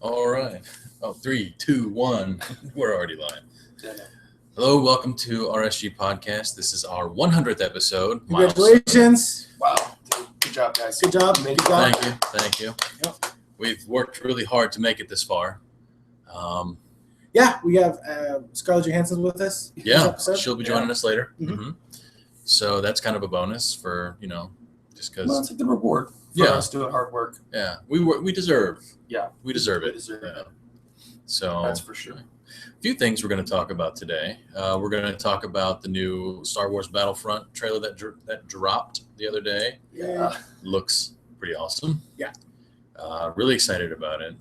All right. Oh, 3, 2, 1. We're already live. Hello, welcome to RSG Podcast. This is our 100th episode. Congratulations. Wow. Dude, good job, guys. Good job. Thank you. Yep. We've worked really hard to make it this far. Yeah, we have Scarlett Johansson with us. Yeah, she'll be joining us later. Mm-hmm. So that's kind of a bonus for, just because. Well, it's like the reward for us doing hard work. Yeah, we deserve. Yeah. We deserve it. Yeah. So that's for sure. A few things we're going to talk about today. We're going to talk about the new Star Wars Battlefront trailer that dropped the other day. Yeah. Looks pretty awesome. Yeah. Really excited about it.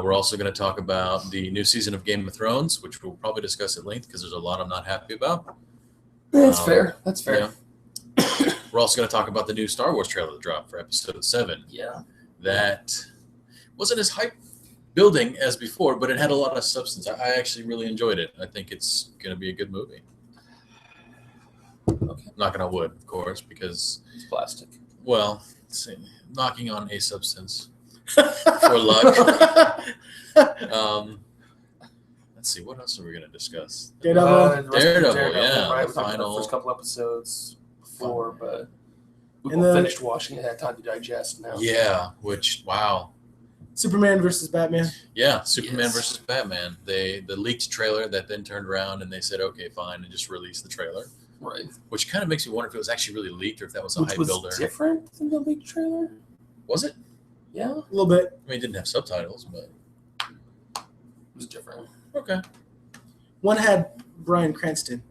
We're also going to talk about the new season of Game of Thrones, which we'll probably discuss at length because there's a lot I'm not happy about. That's fair. That's fair. Yeah. We're also going to talk about the new Star Wars trailer that dropped for Episode 7. Yeah. That wasn't as hype building as before, but it had a lot of substance. I actually really enjoyed it. I think it's going to be a good movie. Okay. Knocking on wood, of course, because it's plastic. Well, knocking on a substance for luck. Let's see, what else are we going to discuss? Daredevil, yeah. Right, The we talked about final the first couple episodes before, but we finished watching it. Had time to digest now. Yeah, which, wow. Superman versus Batman. Yeah, Superman versus Batman. The leaked trailer that then turned around and they said, okay, fine, and just released the trailer. Right. Which kind of makes me wonder if it was actually really leaked or if that was a Which hype was builder. Different than the leaked trailer? Was it? Yeah. A little bit. I mean, it didn't have subtitles, but it was different. Okay. One had Bryan Cranston.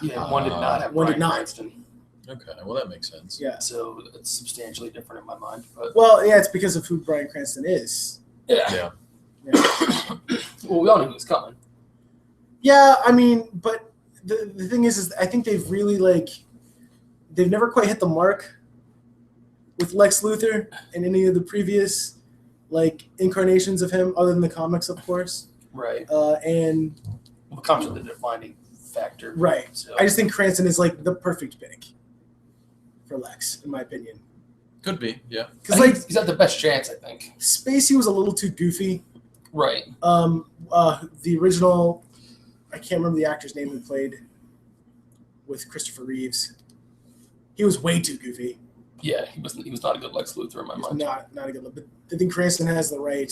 Yeah, one did not have one Bryan did not. Cranston. Okay, well, that makes sense. Yeah. So it's substantially different in my mind. But well, yeah, it's because of who Bryan Cranston is. Yeah. Well, we all knew he was coming. Yeah, I mean, but the thing is I think they've really, they've never quite hit the mark with Lex Luthor and any of the previous, incarnations of him, other than the comics, of course. Right. And the comics are the defining factor. Right. So. I just think Cranston is, the perfect pick for Lex, in my opinion. Could be, yeah. Because he's got the best chance, I think. Spacey was a little too goofy. Right. The original, I can't remember the actor's name who played with Christopher Reeves. He was way too goofy. Yeah, he was not a good Lex Luthor in my mind. Not a good look. But I think Cranston has the right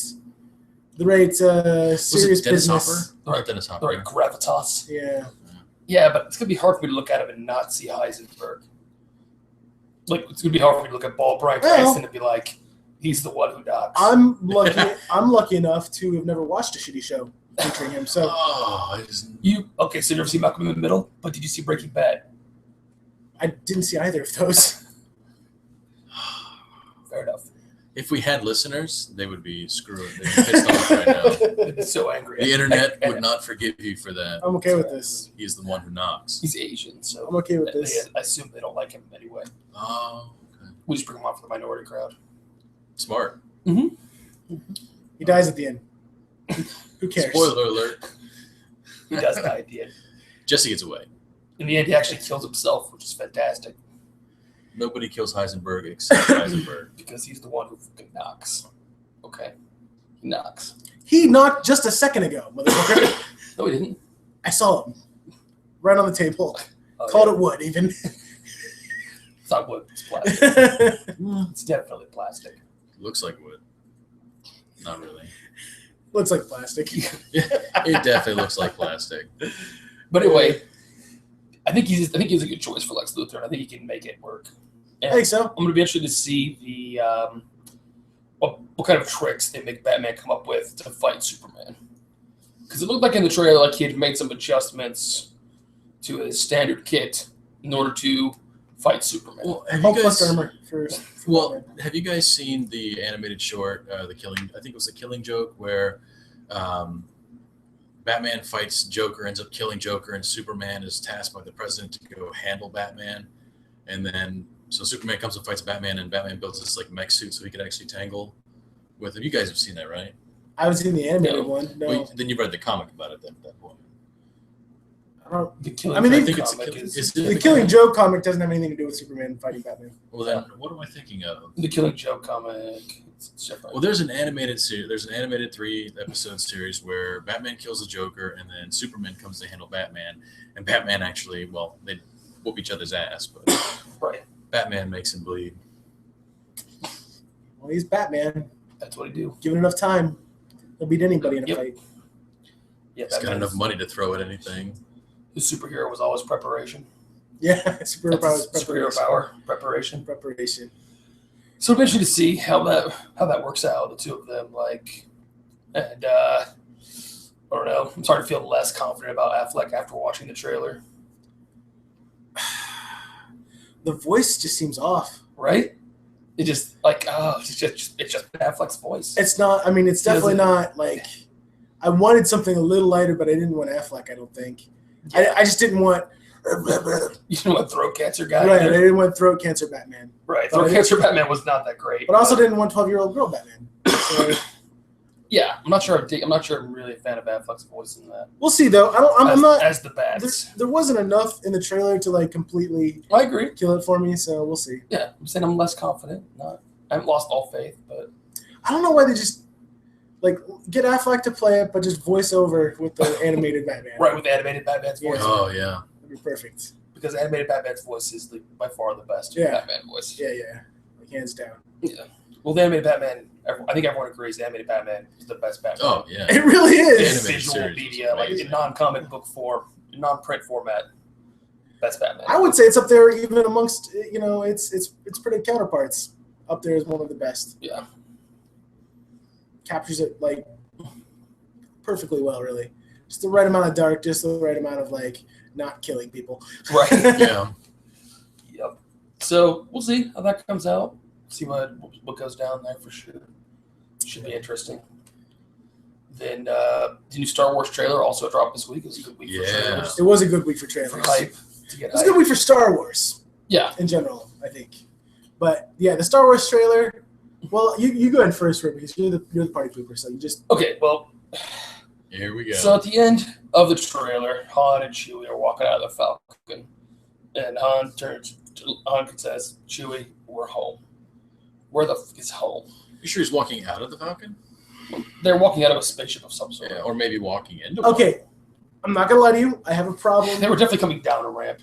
serious business. Dennis Hopper. The right gravitas. Yeah. Yeah, but it's gonna be hard for me to look at him and not see Heisenberg. It's gonna be hard for me to look at Bryan Cranston and be like, he's the one who docks. I'm lucky enough to have never watched a shitty show featuring him. So. So you never see Malcolm in the Middle, but did you see Breaking Bad? I didn't see either of those. Fair enough. If we had listeners, they would be screwed. They'd be pissed off right now. They'd be so angry. The internet would not forgive you for that. I'm okay with this. He's the one who knocks. He's Asian, so I'm okay with this. I assume they don't like him anyway. Oh, okay. We just bring him on for the minority crowd. Smart. Mm-hmm. He dies at the end. Who cares? Spoiler alert. He does die at the end. Jesse gets away. In the end, he actually kills himself, which is fantastic. Nobody kills Heisenberg except Heisenberg. Because he's the one who fucking knocks. Okay. He knocks. He knocked just a second ago, motherfucker. No, he didn't. I saw him. Right on the table. Oh, Called it wood, even. It's not wood. It's plastic. It's definitely plastic. Looks like wood. Not really. Looks like plastic. It definitely looks like plastic. But anyway, I think he's a good choice for Lex Luthor, and I think he can make it work. And I think so. I'm going to be interested to see the what kind of tricks they make Batman come up with to fight Superman. Because it looked like in the trailer like he had made some adjustments to his standard kit in order to fight Superman. Well, have you guys seen the animated short, I think it was the Killing Joke, where Batman fights Joker, ends up killing Joker, and Superman is tasked by the president to go handle Batman. And then, so Superman comes and fights Batman, and Batman builds this mech suit so he could actually tangle with him. You guys have seen that, right? I haven't seen the animated one. No. Well, then you read the comic about it then at that point. I The Killing I mean, Joke I think it's comic it's is The Killing Joke comic doesn't have anything to do with Superman fighting Batman. Well, then what am I thinking of? the Killing Joke comic. It's different. Well, there's an animated series. There's an animated 3-episode series where Batman kills the Joker, and then Superman comes to handle Batman. And Batman actually, well, they whoop each other's ass, but Right. Batman makes him bleed. Well, he's Batman. That's what he do. Given enough time, he'll beat anybody in a Yep. fight. Yeah, He's got Batman's- enough money to throw at anything. His superhero was always preparation. Yeah, superhero power is That's his preparation. superhero power, preparation. Preparation. So it'll be interesting to see how that works out, the two of them. And I don't know. I'm starting to feel less confident about Affleck after watching the trailer. The voice just seems off. Right? It just it's just Affleck's voice. It's not. I mean, it's definitely not like. I wanted something a little lighter, but I didn't want Affleck. I don't think. Yeah. I just didn't want. You know what, throat cancer guy? Right, I didn't want throat cancer Batman, Right. But Throat I- cancer Batman was not that great. but I also didn't want 12-year-old girl Batman. So Yeah, I'm not sure I'm really a fan of Affleck's voice in that. we'll see though. I'm not. As the Bats. There wasn't enough in the trailer to like completely I agree. kill it for me, so we'll see. Yeah, I'm saying I'm less confident. I haven't lost all faith, but I don't know why they just like get Affleck to play it, but just voice over with the animated Batman. right with the animated Batman's voice. Yeah. Oh yeah. That'd be perfect. Because animated Batman's voice is by far the best Yeah. Batman voice. Yeah, like hands down. Yeah. Well, the animated Batman, I think everyone agrees the animated Batman is the best Batman. Oh yeah. It really In is. Animated visual series media, was like in amazing. non-comic book form, in non-print format. That's Batman. I would say it's up there even amongst it's pretty counterparts. Up there is one of the best. Yeah. Captures it like perfectly well, really. Just the right amount of dark, just the right amount of like not killing people. Right. Yeah. Yep. So we'll see how that comes out. See what goes down there for sure. Should be interesting. Then the new Star Wars trailer also dropped this week. It was a good week for Yeah. trailers. It was a good week for For trailers. hype. To get It was a hype. good week for Star Wars Yeah. in general, I think. But yeah, the Star Wars trailer. Well, you go ahead first, Rick, because you're the party pooper, so you just Okay. Well. Here we go. So at the end of the trailer, Han and Chewie are walking out of the Falcon, and Han says, "Chewie, we're home. Where the f is home?" You sure he's walking out of the Falcon? They're walking out of a spaceship of some sort. Yeah, or maybe walking into one. okay. I'm not gonna lie to you. I have a problem. They were definitely coming down a ramp.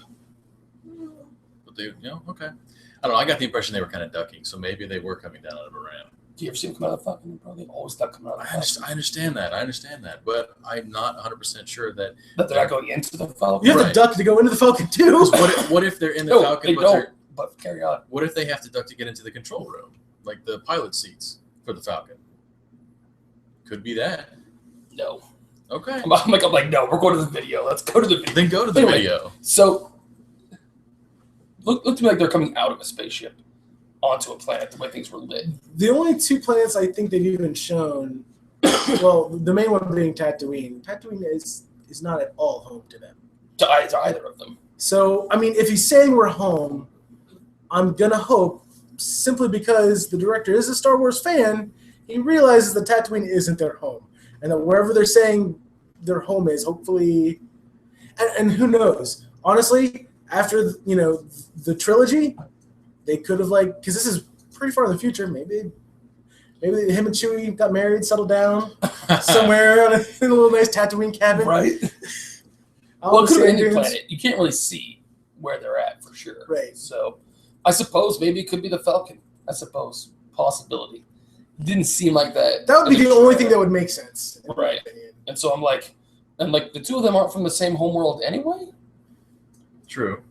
But they, okay. I don't know. I got the impression they were kind of ducking, so maybe they were coming down out of a ramp. Do you ever see them come out of the Falcon? Probably always stuck coming out of the Falcon. I understand that, but I'm not 100% sure that. That they're not going into the Falcon. You have Right. to duck to go into the Falcon too. What if they're in the No, Falcon, they but don't. But carry on. what if they have to duck to get into the control room, like the pilot seats for the Falcon? Could be that. No. Okay. I'm like, no. We're going to the video. Let's go to the video. Then go to the Anyway. video. So, look to me like they're coming out of a spaceship onto a planet. The way things were lit. The only two planets I think they've even shown, well, the main one being Tatooine. Tatooine is not at all home to them. To either of them. So, I mean, if he's saying we're home, I'm going to hope, simply because the director is a Star Wars fan, he realizes that Tatooine isn't their home. And that wherever they're saying their home is, hopefully, and who knows? Honestly, after, the trilogy, they could have, because this is pretty far in the future, maybe him and Chewie got married, settled down somewhere in a little nice Tatooine cabin. Right. All Well, it the could have been sand any dunes. planet. You can't really see where they're at for sure. Right. So, I suppose maybe it could be the Falcon. I suppose. Possibility. Didn't seem like that. That would be in the only trailer. thing that would make sense. in my Right. opinion. And so I'm like, the two of them aren't from the same homeworld anyway. True.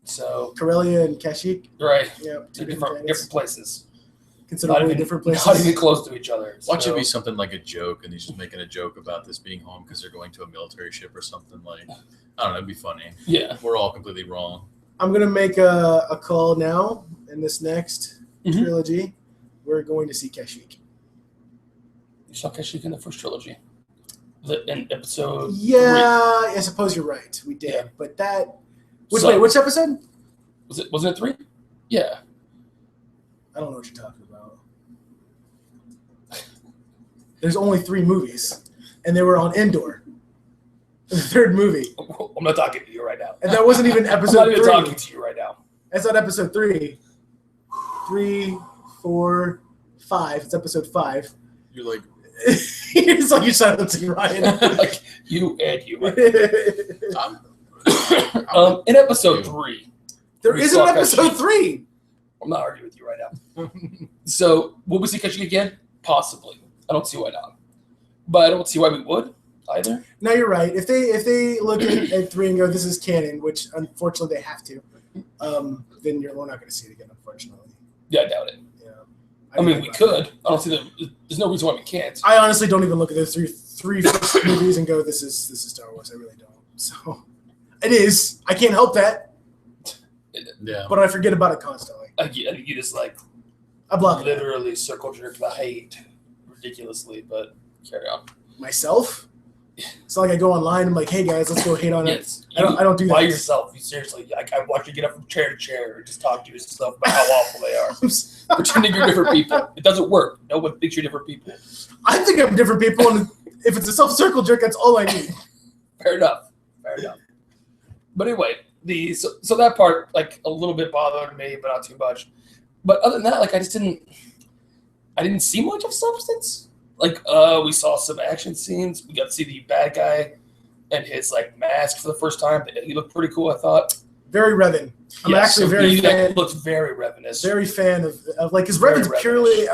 So, Corellia and Kashyyyk, right. yeah, two They're different different planets. places. Considerably different places. Not even close to each other. Watch it So- be something like a joke, and he's just making a joke about this being home because they're going to a military ship or something like. I don't know. It'd be funny. Yeah. We're all completely wrong. I'm going to make a call now in this next Mhm. trilogy. We're going to see Kashyyyk. You saw Kashyyyk in the first trilogy. In episode. Yeah, I suppose you're right. We did. Yeah. But that. Which So- episode? Wasn't it 3? Yeah. I don't know what you're talking about. There's only 3 movies, and they were on Endor. The third movie. I'm not talking to you right now. And that wasn't even episode I'm not even 3. talking to you right now. That's not episode 3. 3, 4, 5. It's episode 5. You're like, It's like you're silencing Ryan. Like you and you. I'm In episode 3. There isn't an episode 3. I'm not arguing with you right now. So, will we see Kashyyyk again? Possibly. I don't see why not. But I don't see why we would either. No, you're right. If they look at 3 and go, this is canon, which unfortunately they have to, then we're not going to see it again, unfortunately. Yeah, I doubt it. Yeah. I mean, we could. I don't see there's no reason why we can't. I honestly don't even look at those three first movies and go, this is Star Wars. I really don't. So it is. I can't help that. Yeah. But I forget about it constantly. I think you just like I block it. literally circle jerk the hate ridiculously, but carry on. Myself? It's not like I go online and I'm like, hey guys, let's go hate on it. Yes, I don't do that. by yourself. You seriously, I watch you get up from chair to chair and just talk to yourself about how awful they are. Pretending you're different people. It doesn't work. No one thinks you're different people. I think I'm different people, and if it's a self-circle jerk, that's all I need. Fair enough. But anyway, so that part like a little bit bothered me, but not too much. But other than that, like I didn't see much of substance. Like we saw some action scenes. We got to see the bad guy and his like mask for the first time. He looked pretty cool, I thought. Very Revan. I'm actually very fan. He looks very Revan-ish. Very fan of like, because Revan's purely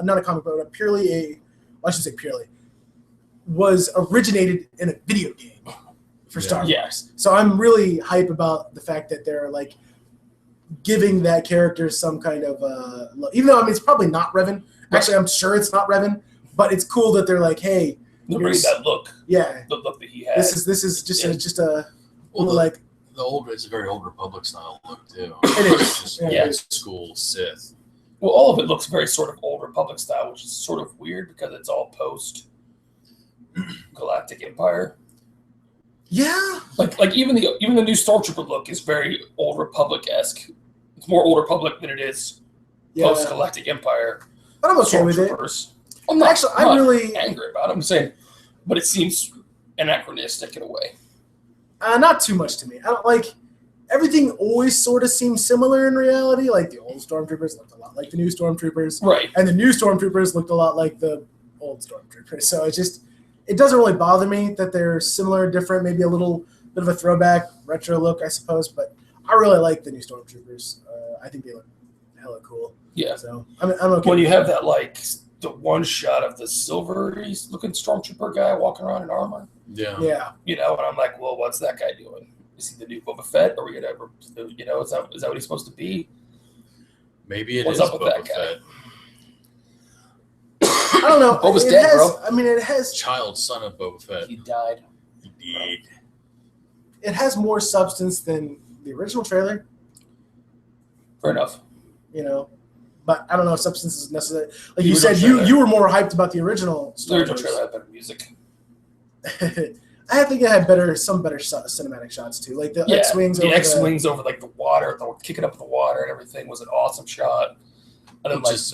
not a comic book, but purely I should say purely, was originated in a video game for Star Wars. Yes. So I'm really hype about the fact that they're like giving that character some kind of even though I mean it's probably not Revan. Actually, I'm sure it's not Revan, but it's cool that they're like, hey, they're bringing that look. Yeah. The look that he has. This is just a well, like. It's a very Old Republic style look too. It is. Yeah. School Sith. Well, all of it looks very sort of Old Republic style, which is sort of weird because it's all post Galactic Empire. Yeah. Like even the new Stormtrooper look is very Old Republic-esque. It's more Old Republic than it is post Galactic Empire. But I'm okay with it. I'm not really angry about it. I'm saying, but it seems anachronistic in a way. Not too much to me. I don't like everything. Always sort of seems similar in reality. Like the old Stormtroopers looked a lot like the new Stormtroopers, right? And the new Stormtroopers looked a lot like the old Stormtroopers. So it doesn't really bother me that they're similar, different, maybe a little bit of a throwback, retro look, I suppose. But I really like the new Stormtroopers. I think they look hella cool. Yeah. So I'm okay. When you have that like the one shot of the silvery looking Stormtrooper guy walking around in armor. Yeah. You know, and I'm like, well, what's that guy doing? Is he the new Boba Fett? Are we gonna, you know, is that what he's supposed to be? Maybe what's up with Boba that guy? I don't know. Boba's dead, bro. I mean, it has child son of Boba Fett. He died. He did. It has more substance than the original trailer. Fair enough. You know, but I don't know if substance is necessary. Like you said, you were more hyped about the original. The original trailer had better music. I think it had some better cinematic shots too, like the X-wings. The X-wings over like the water, kicking up the water and everything was an awesome shot. And then just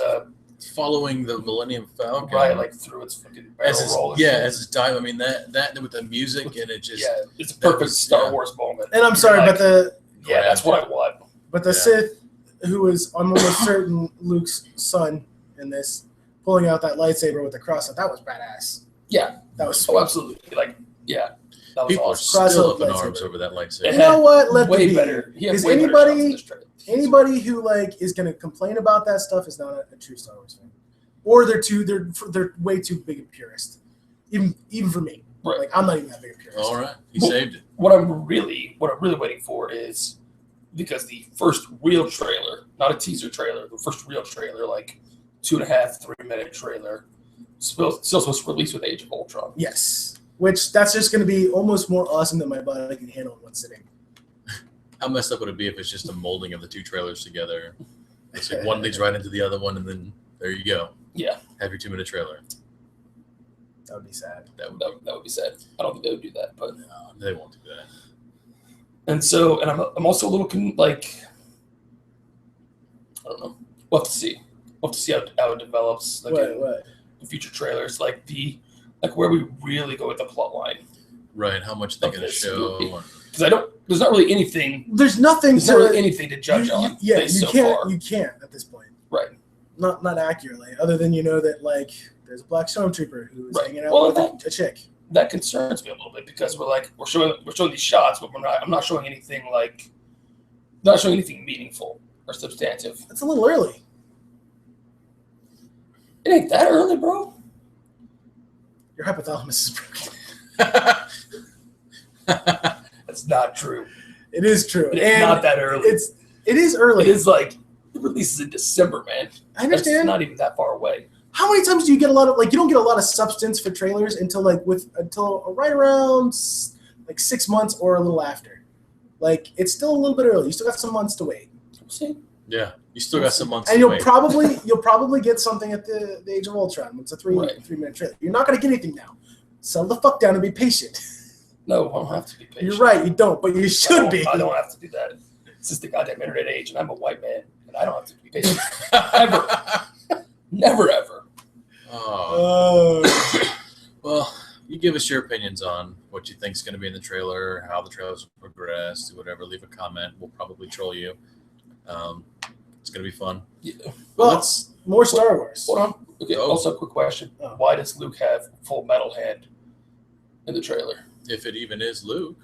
following the Millennium Falcon, right, like through its fucking barrel roll. As it's dive. I mean that with the music and it just it's a perfect Star Wars moment. And I'm sorry, but that's what I want. But the Sith, who is I'm almost certain Luke's son in this, pulling out that lightsaber with the cross, that was badass. Yeah, that was absolutely that was people awesome. are still up in arms over that lightsaber. You know what? Let way be. Better. Because anybody who like is going to complain about that stuff is not a true Star Wars fan, or they're way too big a purist, even for me. Right. Like I'm not even that big a purist. All right, he saved it. What I'm really waiting for is because the first real trailer, not a teaser trailer, the first real trailer, like 2.5-3 minute trailer, still supposed to release with Age of Ultron. Yes, which that's just going to be almost more awesome than my body can handle in one sitting. How messed up would it be if it's just a molding of the two trailers together? It's like one leads right into the other one, and then there you go. Yeah. Have your 2-minute trailer. That would be sad. That would be sad. I don't think they would do that, but no, they won't do that. And so, and I'm also a little like, I don't know. We'll have to see. We'll have to see how it develops. Like what? In future trailers, like where we really go with the plot line. Right, how much they're going to show. Because there's not really anything. There's nothing There's not really anything to judge on. Yeah, you so can't. far. You can't at this point. Right. Not accurately, other than you know that like there's a black stormtrooper who's hanging out with a chick. That concerns me a little bit because we're showing these shots, but I'm not showing anything meaningful or substantive. That's a little early. It ain't that early, bro. Your hypothalamus is broken. That's not true. It is true. It's not that early. It is early. It is like it releases in December, man. I understand. That's not even that far away. How many times do you get a lot of you don't get a lot of substance for trailers until right around like 6 months or a little after. Like it's still a little bit early. You still got some months to wait. See? Yeah, you still got some months. And to wait. you'll probably get something at the Age of Ultron. It's a 3-minute trailer. You're not gonna get anything now. Settle the fuck down and be patient. No, I don't have to be patient. You're right. You don't, but you should be. I don't have to do that. This is the goddamn internet age, and I'm a white man, and I don't have to be patient ever. Never ever. Oh. Well, you give us your opinions on what you think is going to be in the trailer, how the trailers will progress, whatever. Leave a comment. We'll probably troll you. It's going to be fun. Yeah. Well, more Star Wars. Hold on. Okay. Also, a quick question: Why does Luke have Full Metal Hand in the trailer? If it even is Luke,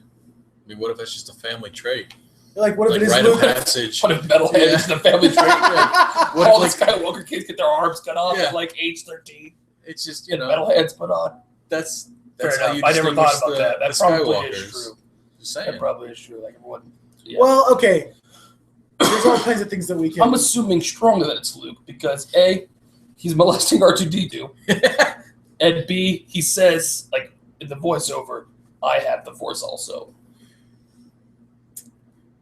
I mean, what if that's just a family trait? Like, what if it is rite Luke? of passage. What if Metal Hand is the family trait? All the Skywalker kids get their arms cut off at like age 13. It's just Metal Hands put on. That's how you I never thought about that. That probably is true. Just saying. That probably is true. Like everyone. Yeah. Well, okay. There's all kinds of things that we can. I'm assuming strongly that it's Luke because A, he's molesting R2D2, and B, he says like in the voiceover, "I have the Force also."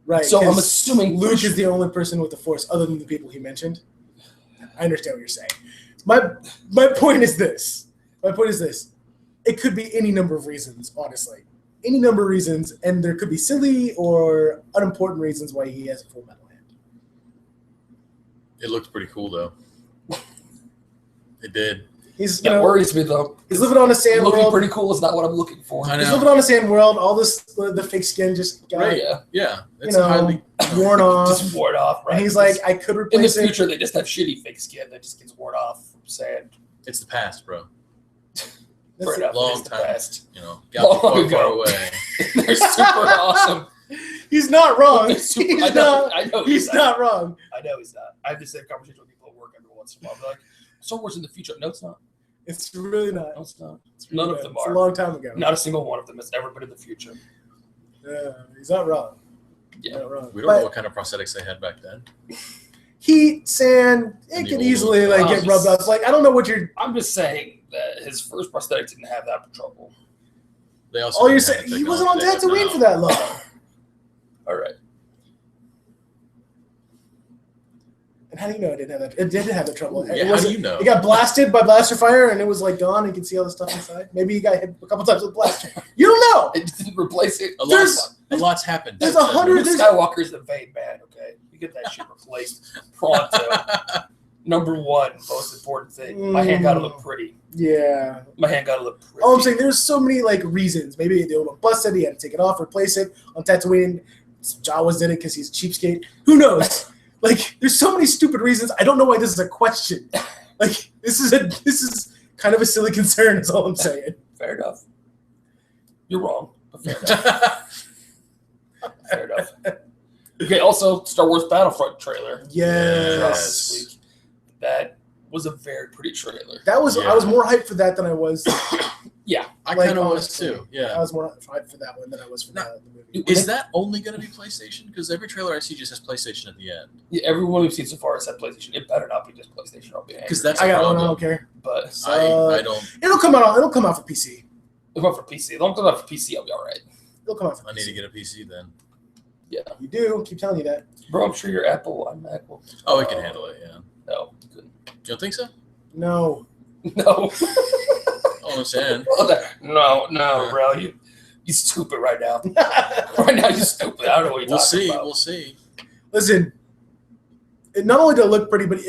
Right. So I'm assuming Luke is the only person with the Force other than the people he mentioned. I understand what you're saying. My point is this. It could be any number of reasons, honestly. Any number of reasons, and there could be silly or unimportant reasons why he has a full metal hand. It looked pretty cool, though. It did. That worries me, though. He's living on a sand world. Looking pretty cool is not what I'm looking for. I know. He's living on a sand world. All the fake skin just got yeah. It's worn off. Just worn off, right? And he's like, I could replace it. In the future, they just have shitty fake skin that just gets worn off from sand. It's the past, bro. Fair enough. Long time. Past. Got me far away. They're super awesome. He's not wrong. I know he's not wrong. I know he's not. I have the same conversation with people at work every once in a while. They're like, Star Wars in the future. No, it's not. It's really not. No, it's not. None of them are. It's a long time ago. Not a single one of them has ever been in the future. Yeah, he's not wrong. Yeah. Not wrong. We don't know what kind of prosthetics they had back then. Heat, sand, it could easily get rubbed off. Like, I don't know what you're. I'm just saying that his first prosthetic didn't have that trouble. They also. All you're saying, he wasn't on Tatooine for that long. All right. And how do you know it didn't have that? It didn't have the trouble. Yeah, how do you know? It got blasted by blaster fire, and it was like gone. You can see all the stuff inside. Maybe he got hit a couple times with blaster. You don't know. It didn't replace it. A lot's happened. There's 100. Skywalker's the vain man. Okay, you get that shit replaced pronto. Number one, most important thing. My hand gotta look pretty. Yeah. My hand gotta look pretty. Oh, I'm saying there's so many reasons. Maybe they would have busted. He had to take it off, replace it on Tatooine. Jawas did it because he's a cheapskate. Who knows? There's so many stupid reasons. I don't know why this is a question. This is kind of a silly concern. Is all I'm saying. Fair enough. You're wrong, but fair enough. Fair enough. Okay. Also, Star Wars Battlefront trailer. Yes. This week. That was a very pretty trailer. That was. Yeah. I was more hyped for that than I was. Yeah, I kind of was too. Yeah, I was more hyped for that one than I was for the movie. Is that only going to be PlayStation? Because every trailer I see just has PlayStation at the end. Yeah, everyone we've seen so far has said PlayStation. It better not be just PlayStation. I'll be angry. Because that's I got one. I don't care. But I don't. It'll come out. It'll come out for PC. It'll come out for PC. As long as it comes out for PC, I'll be all right. It'll come out for PC. I need to get a PC then. Yeah, you do. Keep telling you that, bro. I'm sure your Apple iMac will. Oh, it can handle it. Yeah. No, you couldn't. You don't think so? No. No. All I'm saying. No, bro. You stupid right now. Right now, you're stupid. I don't know what you're talking about. We'll see. Listen, it not only did it look pretty, but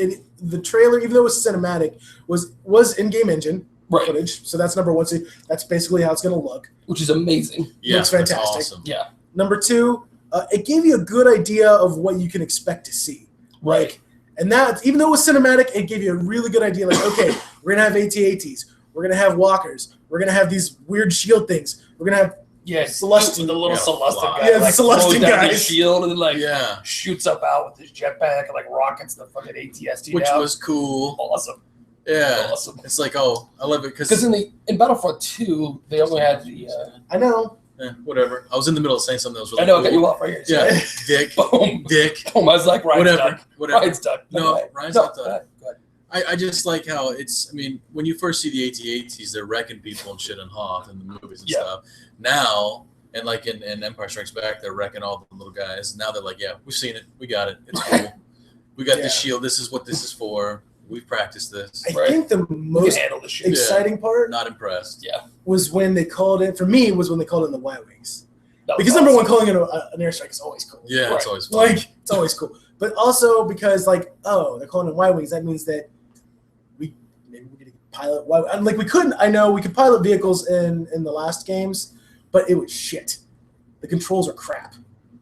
the trailer, even though it was cinematic, was in-game engine. footage. So that's number one. So that's basically how it's going to look. Which is amazing. Yeah, Looks fantastic. That's awesome. Yeah. Number two, it gave you a good idea of what you can expect to see. Right. Like, and that, even though it was cinematic, it gave you a really good idea. Like, okay, we're going to have AT-ATs. We're going to have walkers. We're going to have these weird shield things. We're going to have Celestian, the little Celestian guy. Yeah, the Celestian throws down guy. his shield and then Yeah. shoots up out with his jetpack and rockets the fucking ATST Which down. was cool. Awesome. Yeah. Awesome. It's like, oh, I love it Because in Battlefront 2, they only had the. I know. Whatever. I was in the middle of saying something that was really I know, cool. I got you off right here. Yeah. Dick. Boom. Dick. Boom. I was like, Ryan's done. Whatever. Ryan's done. No, Ryan's not done. Go ahead. I just like how it's, I mean, when you first see the AT-ATs, they're wrecking people and shit in Hoth and the movies and stuff. Now, and like in Empire Strikes Back, they're wrecking all the little guys. Now they're like, yeah, we've seen it. We got it. It's cool. We got the shield. This is what this is for. We've practiced this. I think the most handle the shit. exciting part Not impressed. Yeah. was when they called it, for me, was when they called in the Y-Wings. That was Because awesome. number one, calling in an airstrike is always cool. Yeah, Right. it's always fun. Like, it's always cool. But also because, like, oh, they're calling in Y-Wings, that means that maybe we're going to pilot Y-Wings. Like, we could pilot vehicles in the last games, but it was shit. The controls are crap.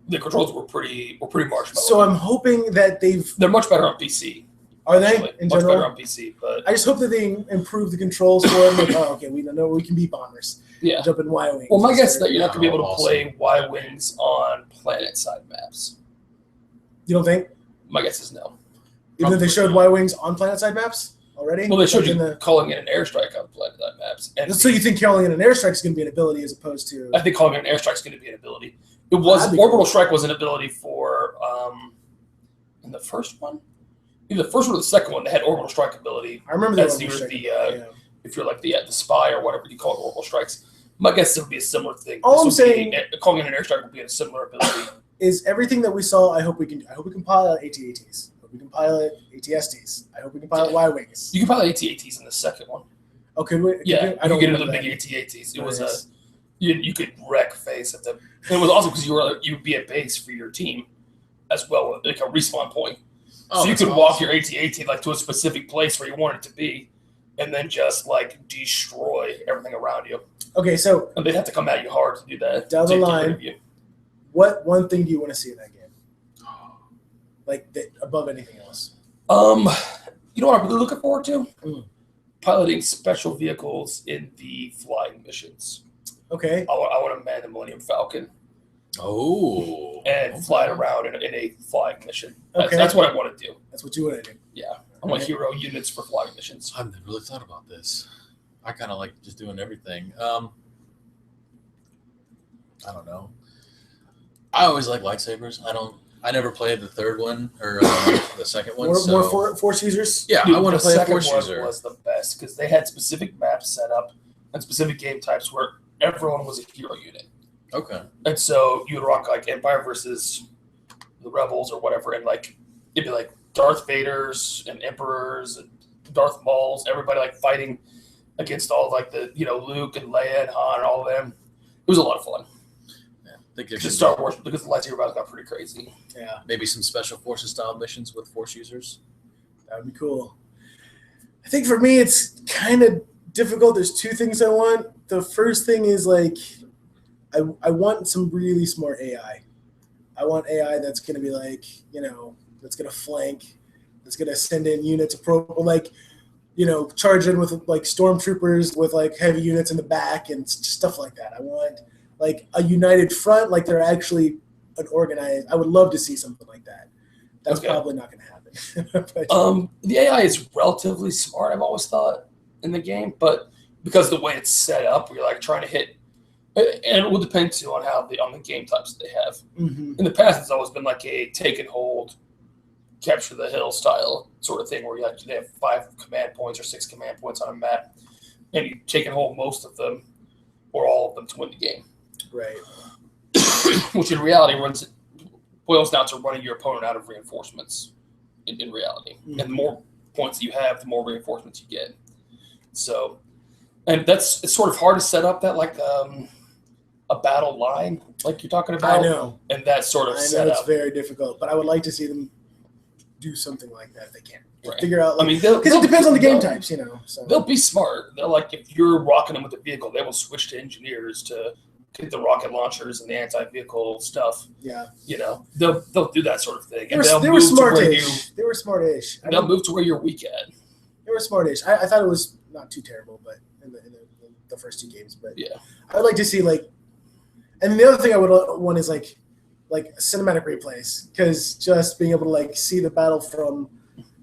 The controls were pretty marshmallow. So I'm hoping that they're much better on PC. Are they, Actually. in much general? better on PC, but I just hope that they improve the controls for it. Like, oh, okay, we know we can be bombers. yeah. Jump in Y-Wings. Well, my guess is that you're not going to be able to Awesome. play Y-Wings on planet-side maps. You don't think? My guess is no. Even though they showed Y-Wings on planet-side maps already? Well, they showed Like in you calling in an airstrike on planet-side maps. And So you think calling in an airstrike is going to be an ability as opposed to... I think calling in an airstrike is going to be an ability. It was That'd be orbital cool. strike was an ability for in the first one, either the first one or the second one. They had orbital strike ability. I remember that. As you were if you're like the spy or whatever you call it, orbital strikes. My guess it would be a similar thing. All I'm saying- calling in an airstrike would be a similar ability. Is everything that we saw, I hope we can pilot AT-ATs. I hope we can pilot AT-STs. I hope we can pilot Y-Wings. You can pilot AT-ATs in the second one. Oh, could we? Yeah, I don't you get into remember the big that. AT-ATs. It Nice. was you could wreck face at them. And it was awesome because you'd be a base for your team as well, like a respawn point. Oh, So you that's could walk awesome. your AT-AT like to a specific place where you want it to be, and then just like destroy everything around you. Okay, so And they'd have to come at you hard to do that. Down the to get line. rid of you. what one thing do you want to see in that game? Like, above anything else? You know what I'm really looking forward to? Mm. Piloting special vehicles in the flying missions. Okay. I want to man the Millennium Falcon Oh. and fly it around in a flying mission. Okay. That's what I want to do. That's what you want to do. Yeah. I want Okay. hero units for flying missions. I've never really thought about this. I kind of like just doing everything. I don't know. I always like lightsabers. I never played the third one or the second one. More Force users? Yeah, Dude, I want the to play a second Force one user. was the best because they had specific maps set up and specific game types where everyone was a hero unit. Okay. And so you would rock like Empire versus the Rebels or whatever, and like it'd be like Darth Vaders and Emperors and Darth Mauls, everybody like fighting against all like the Luke and Leia and Han and all of them. It was a lot of fun. Yeah, I think there Just should Star be Wars because the lightsaber battles got pretty crazy. Yeah, maybe some special forces style missions with Force users. that would be cool. I think for me, it's kind of difficult. There's two things I want. The first thing is like, I want some really smart AI. I want AI that's going to be like, that's going to flank, that's going to send in units charge in with like stormtroopers with like heavy units in the back and stuff like that. I want like a united front, like they're actually an organized. I would love to see something like that. That's Okay. probably not going to happen. But, The AI is relatively smart, I've always thought, in the game, but because the way it's set up, you're like trying to hit, and it will depend too on on the game types that they have. mhm. In the past, it's always been like a take and hold, capture the hill style sort of thing, where they have 5 command points or 6 command points on a map, and you take and hold most of them or all of them to win the game. Right. Which in reality boils down to running your opponent out of reinforcements. In reality, Mhm. and the more points you have, the more reinforcements you get. So, and it's sort of hard to set up that like a battle line like you're talking about. I know. And that sort of I know set it's up. very difficult, but I would like to see them do something like that if they can. Right. Figure out. Like, I mean, because it depends on the game types, So they'll be smart. They're like, if you're rocking them with a vehicle, they will switch to engineers to get the rocket launchers and the anti-vehicle stuff. Yeah. They'll do that sort of thing. They were smart-ish. They were smart-ish. They'll move to where you're weak at. They were smart-ish. I thought it was not too terrible, but in the first 2 games. But yeah, I'd like to see and the other thing I would want is like cinematic replays, because just being able to like see the battle from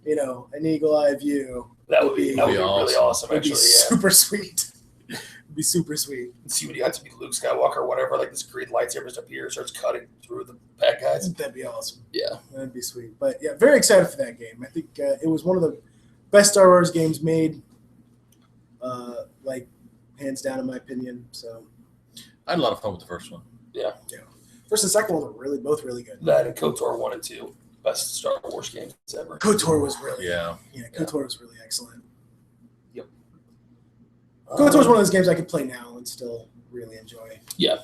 an eagle eye view. That would be really awesome. It'd Actually, be super sweet. It'd be super sweet. And see when you have to be Luke Skywalker or whatever, like this green lightsaber just appears, starts cutting through the bad guys. That'd be awesome. Yeah, that'd be sweet. But yeah, very excited for that game. I think it was one of the best Star Wars games made, hands down in my opinion. So I had a lot of fun with the first one. Yeah. First and second one were both really good. That and KOTOR 1 and 2, best Star Wars games ever. KOTOR was really KOTOR was really excellent. Yep. KOTOR is one of those games I could play now and still really enjoy. Yeah.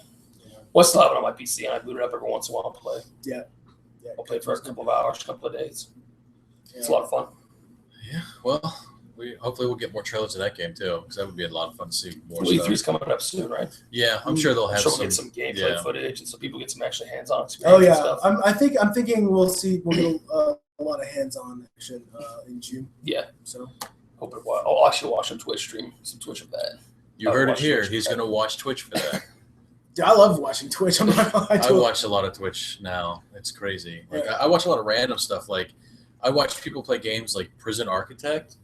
Well, I still have it on my PC, and I boot it up every once in a while and play. Yeah. I'll play for a couple of hours, a couple of days. Yeah. It's a lot of fun. Yeah. Well, hopefully we'll get more trailers of that game too, because that would be a lot of fun to see more stuff. E3's coming up soon, right? Yeah, I'm sure they'll have we'll get some gameplay footage, and so people get some actually hands-on experience. Oh yeah, and stuff. I'm thinking we'll get a lot of hands-on action in June. Yeah. So hope it. I'll actually watch some Twitch stream, some Twitch of that. You heard it here. He's going to watch Twitch for that. Yeah, I love watching Twitch. I'm not gonna lie to I watch a lot of Twitch now. It's crazy. Like I watch a lot of random stuff. Like I watch people play games like Prison Architect.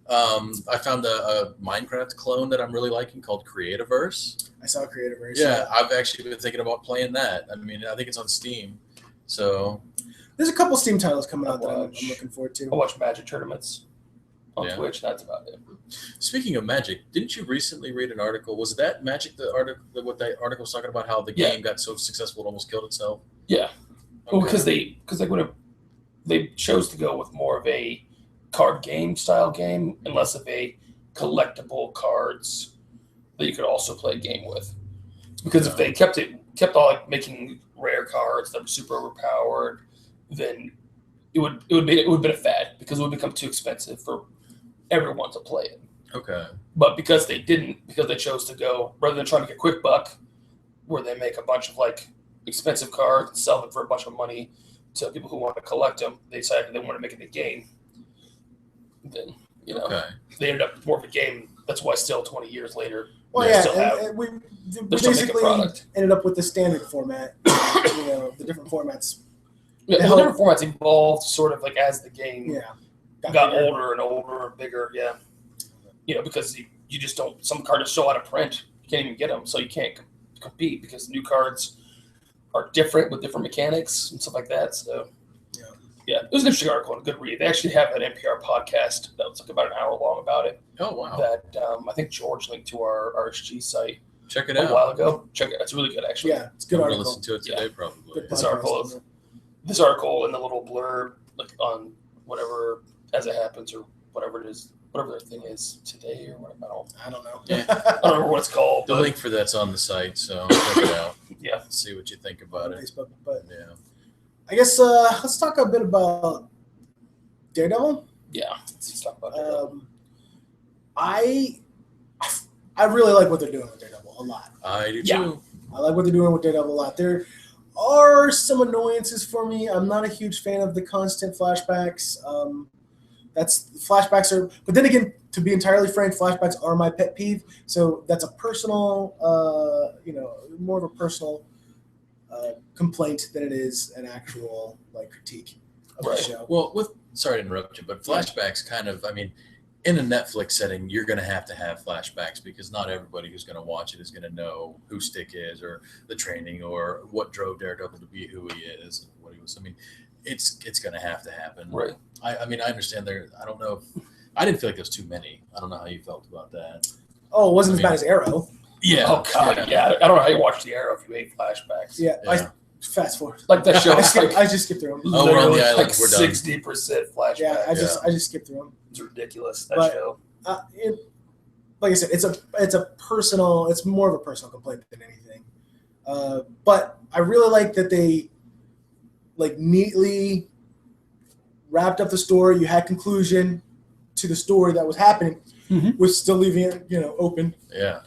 I found a Minecraft clone that I'm really liking called Creativerse. I saw Creativerse. Yeah, I've actually been thinking about playing that. I mean, I think it's on Steam. So there's a couple Steam titles coming out that I'm looking forward to. I watch Magic tournaments on Twitch. That's about it. Speaking of Magic, didn't you recently read an article? Was that Magic what that article was talking about? How the game got so successful it almost killed itself? Yeah. Okay. Well, because they chose to go with more of a card game style game and less of a collectible cards that you could also play a game with. Because if they kept all making rare cards that were super overpowered, then it would have been a fad, because it would become too expensive for everyone to play it. Okay. But because they chose to go, rather than trying to get quick buck, where they make a bunch of expensive cards and sell them for a bunch of money to people who want to collect them, they decided they wanted to make it a game. Then they ended up with more of a game. That's why still 20 years later, we basically ended up with the standard format. The different formats. Yeah, the different formats evolved sort of as the game got bigger. older and older and bigger. Yeah, because you just don't. Some cards are so out of print, you can't even get them, so you can't compete, because new cards are different with different mechanics and stuff like that. So. Yeah, it was an interesting article and a good read. They actually have an NPR podcast that was about an hour long about it. Oh, wow. That I think George linked to our RSG site. Check it out. A while ago. Check it. It's really good, actually. Yeah, it's a good I'm article. going to listen to it today, probably. This article and the little blurb on whatever as it happens or whatever it is, whatever their thing is today or whatever. I don't know. Yeah. I don't remember what it's called. The link for that's on the site, so check it out. Yeah. See what you think about it. Facebook, but yeah. I guess let's talk a bit about Daredevil. Yeah, let's talk about Daredevil. I really like what they're doing with Daredevil a lot. I do too. I like what they're doing with Daredevil a lot. There are some annoyances for me. I'm not a huge fan of the constant flashbacks. But then again, to be entirely frank, flashbacks are my pet peeve. So that's a personal, more of a personal complaint than it is an actual critique of the show. Well, sorry to interrupt you, but flashbacks kind of, in a Netflix setting, you're going to have flashbacks, because not everybody who's going to watch it is going to know who Stick is or the training or what drove Daredevil to be who he is and what he was. It's going to happen. Right. I understand I don't know. I didn't feel like there was too many. I don't know how you felt about that. Oh, it wasn't as bad as Arrow. Yeah. Oh, God, yeah. I don't know how you watch the Arrow if you hate flashbacks. Yeah. I fast forward. Like that show. I just skipped through them. Oh, we're on the island. We're done. 60% flashback. Yeah, I just skipped through them. It's ridiculous, that show. Like I said, it's more of a personal complaint than anything. But I really like that they neatly wrapped up the story. You had conclusion to the story that was happening, with still leaving it, open. Yeah.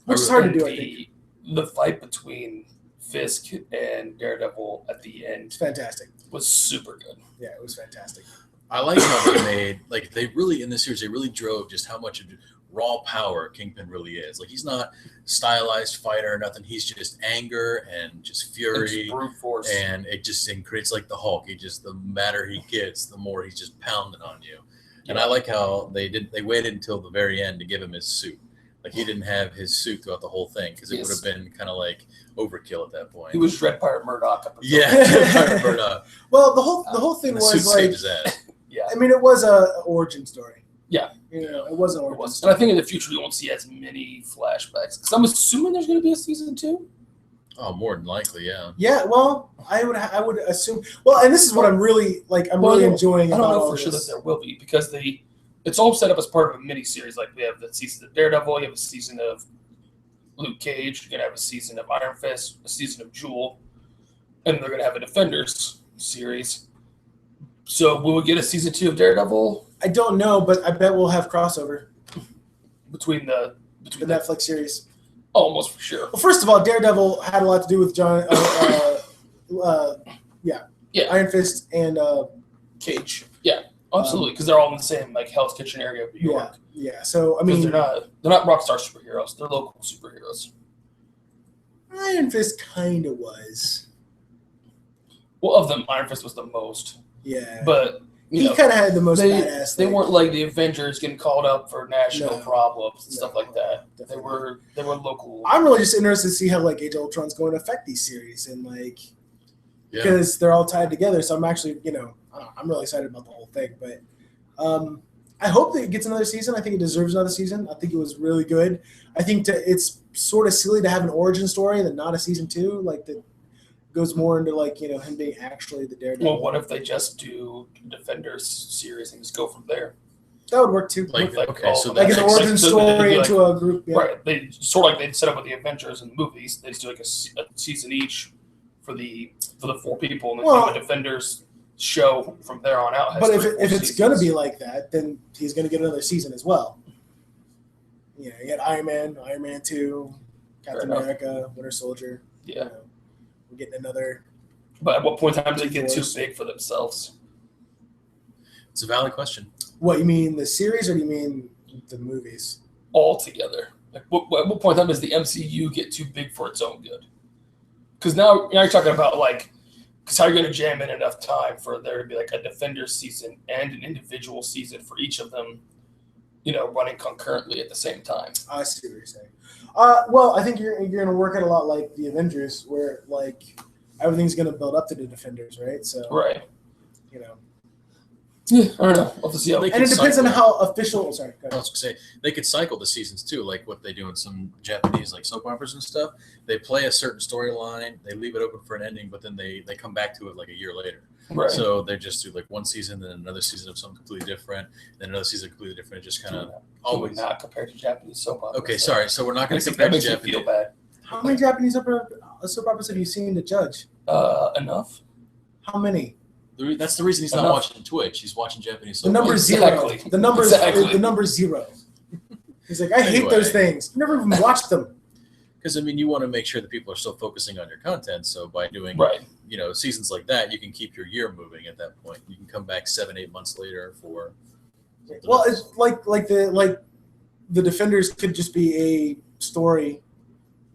Which is hard to do, I think. The fight between Fisk and Daredevil at the end It's fantastic. was super good. Yeah, it was fantastic. I like how they made, like, they really, in this series, they really drove just how much of raw power Kingpin really is. Like, he's not stylized fighter or nothing. He's just anger and just fury. And just brute force. And it just creates like the Hulk. The madder he gets, the more he's just pounding on you. And I like how they waited until the very end to give him his suit. Like, he didn't have his suit throughout the whole thing because it would have been kind of like overkill at that point. He was Dread Pirate Murdoch. Yeah, Dread Pirate Murdoch. Well, the whole thing was like, saved his ass. Yeah. I mean, it was a origin story. Yeah. It was an origin story. And I think in the future we won't see as many flashbacks. Because I'm assuming there's going to be a season 2. Oh, more than likely, yeah. Yeah, well, I would assume. Well, and this is what I'm really really enjoying. I don't about know all for sure this. that there will be because it's all set up as part of a mini-series. Like we have the season of Daredevil, you have a season of Luke Cage, you're gonna have a season of Iron Fist, a season of Jewel, and they're gonna have a Defenders series. So will we get a season 2 of Daredevil? I don't know, but I bet we'll have crossover between the Netflix series. Almost for sure. Well, first of all, Daredevil had a lot to do with Iron Fist and Cage. Yeah, absolutely, because they're all in the same Hell's Kitchen area of New York. Yeah. So I mean, they're not rockstar superheroes; they're local superheroes. Iron Fist kind of was. Well, of them, Iron Fist was the most. Yeah, but he kind of had the most badass. They weren't like the Avengers getting called up for national problems and stuff like that. Definitely. They were local. I'm really just interested to see how Age of Ultron's going to affect these series and because they're all tied together. So I'm actually I'm really excited about the whole thing. But I hope that it gets another season. I think it deserves another season. I think it was really good. I think it's sort of silly to have an origin story and then not a season 2 that goes more into him being actually the Daredevil. Well, what if they just do Defenders series and just go from there? That would work too. So an origin story into a group. Yeah. Right. They sort of they'd set up with the Avengers and the movies. They just do a season each for the 4 people, and then the Defenders show from there on out. But if it's going to be like that, then he's going to get another season as well. You had Iron Man 2, Captain America, Winter Soldier. Yeah. We're getting another. But at what point in time do they get too big for themselves? It's a valid question. What, you mean the series or do you mean the movies? All together. At what point in time does the MCU get too big for its own good? Because now you're talking about because how you're going to jam in enough time for there to be a Defender season and an individual season for each of them, running concurrently at the same time. I see what you're saying. Well, I think you're going to work it a lot like the Avengers, where everything's going to build up to the Defenders, right? So right. Yeah, I don't know. We'll have to see how. And it depends on how official. Oh, sorry. I was going to say they could cycle the seasons too, like what they do in some Japanese soap operas and stuff. They play a certain storyline, they leave it open for an ending, but then they come back to it a year later. Right. So they just do one season, then another season of something completely different, then another season completely different. It just kind of always not compared to Japanese soap operas. Okay, sorry. So we're not going to compare to Japanese. Feel bad. How many Japanese soap operas have you seen to judge? Enough. How many? That's the reason he's not watching Twitch. He's watching Japanese soap operas. The number's zero. The number's 0. He's I hate those things. I've never even watched them. Because you want to make sure that people are still focusing on your content. So by doing seasons like that, you can keep your year moving at that point. You can come back 7-8 months later for. Well, it's the Defenders could just be a story,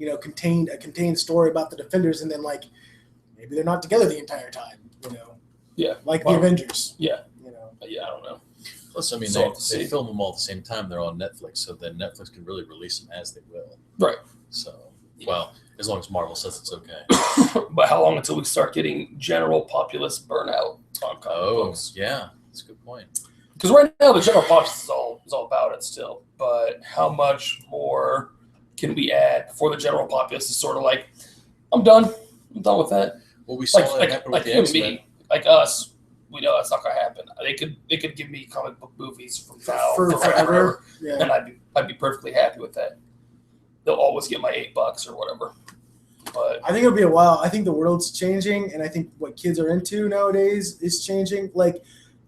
a contained story about the Defenders, and then maybe they're not together the entire time. Yeah. The Avengers. Yeah. Yeah, I don't know. Plus, they film them all at the same time. They're on Netflix, so then Netflix can really release them as they will. Right. So, well, as long as Marvel says it's okay. But how long until we start getting general populace burnout on comic books? Yeah, that's a good point. Because right now the general populace is all about it still. But how much more can we add before the general populace is sort of I'm done. I'm done with that. Well, we saw that happen with the X-Men. Like us, we know that's not going to happen. They could give me comic book movies from now forever, and I'd be perfectly happy with that. They'll always get my $8 or whatever. But I think it'll be a while. I think the world's changing, and I think what kids are into nowadays is changing.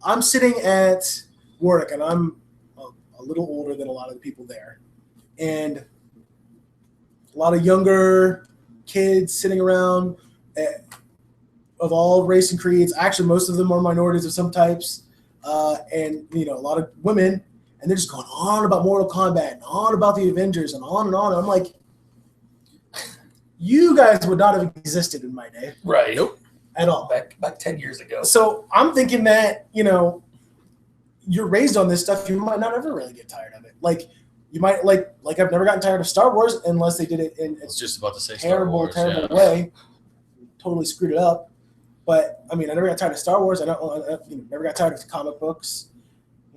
I'm sitting at work, and I'm a little older than a lot of the people there, and a lot of younger kids sitting around of all race and creeds. Actually, most of them are minorities of some types, and a lot of women, and they're just going on about Mortal Kombat and on about the Avengers and on and on. And I'm like, you guys would not have existed in my day. Right. Nope. At all. Back 10 years ago. So I'm thinking that, you're raised on this stuff, you might not ever really get tired of it. Like, you might, like I've never gotten tired of Star Wars unless they did it in I was just about to say terrible way. Totally screwed it up. But, I never got tired of Star Wars. I never got tired of comic books.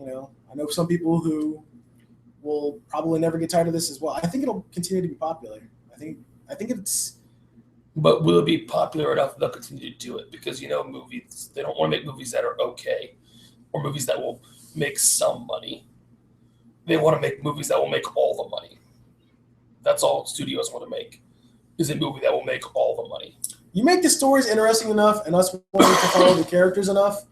I know some people who will probably never get tired of this as well. I think it'll continue to be popular. I think it's... But will it be popular enough they'll continue to do it? Because, movies, they don't want to make movies that are okay or movies that will make some money. They want to make movies that will make all the money. That's all studios want to make, is a movie that will make all the money. You make the stories interesting enough and us wanting to follow the characters enough,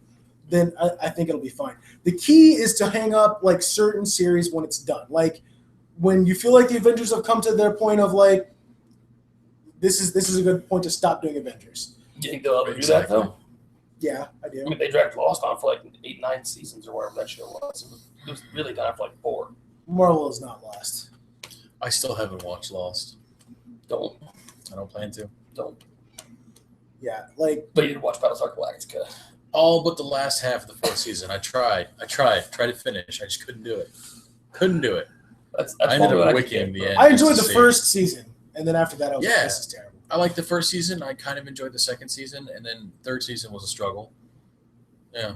then I think it'll be fine. The key is to hang up, certain series when it's done. Like, when you feel like the Avengers have come to their point of, this is a good point to stop doing Avengers. Do you think they'll ever do that, though? Yeah, I do. They dragged Lost on for 8-9 seasons or whatever that show was. It was really done for 4. Marvel is not Lost. I still haven't watched Lost. Don't. I don't plan to. Don't. Yeah, But you did watch Battlestar Galactica. All but the last half of the 4th season. I tried to finish. I just couldn't do it. That's I ended up wicking the end. I enjoyed the first season, and then after that, I was like, this is terrible. I liked the first season. I kind of enjoyed the second season, and then third season was a struggle. Yeah.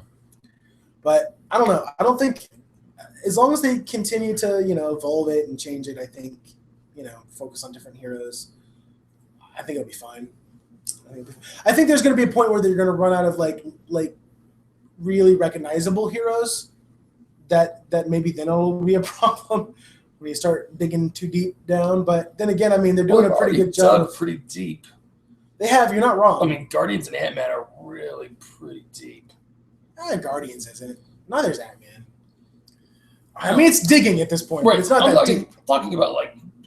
But I don't know. I don't think, as long as they continue to, evolve it and change it, I think, focus on different heroes, I think it'll be fine. I think there's going to be a point where they're going to run out of like really recognizable heroes that maybe then it'll be a problem when you start digging too deep down. But then again, they're doing a pretty good job. Dug pretty deep. They have. You're not wrong. Guardians and Ant-Man are really pretty deep. Guardians isn't. Neither's Ant-Man. It's digging at this point. Right. But it's not that deep. I'm talking about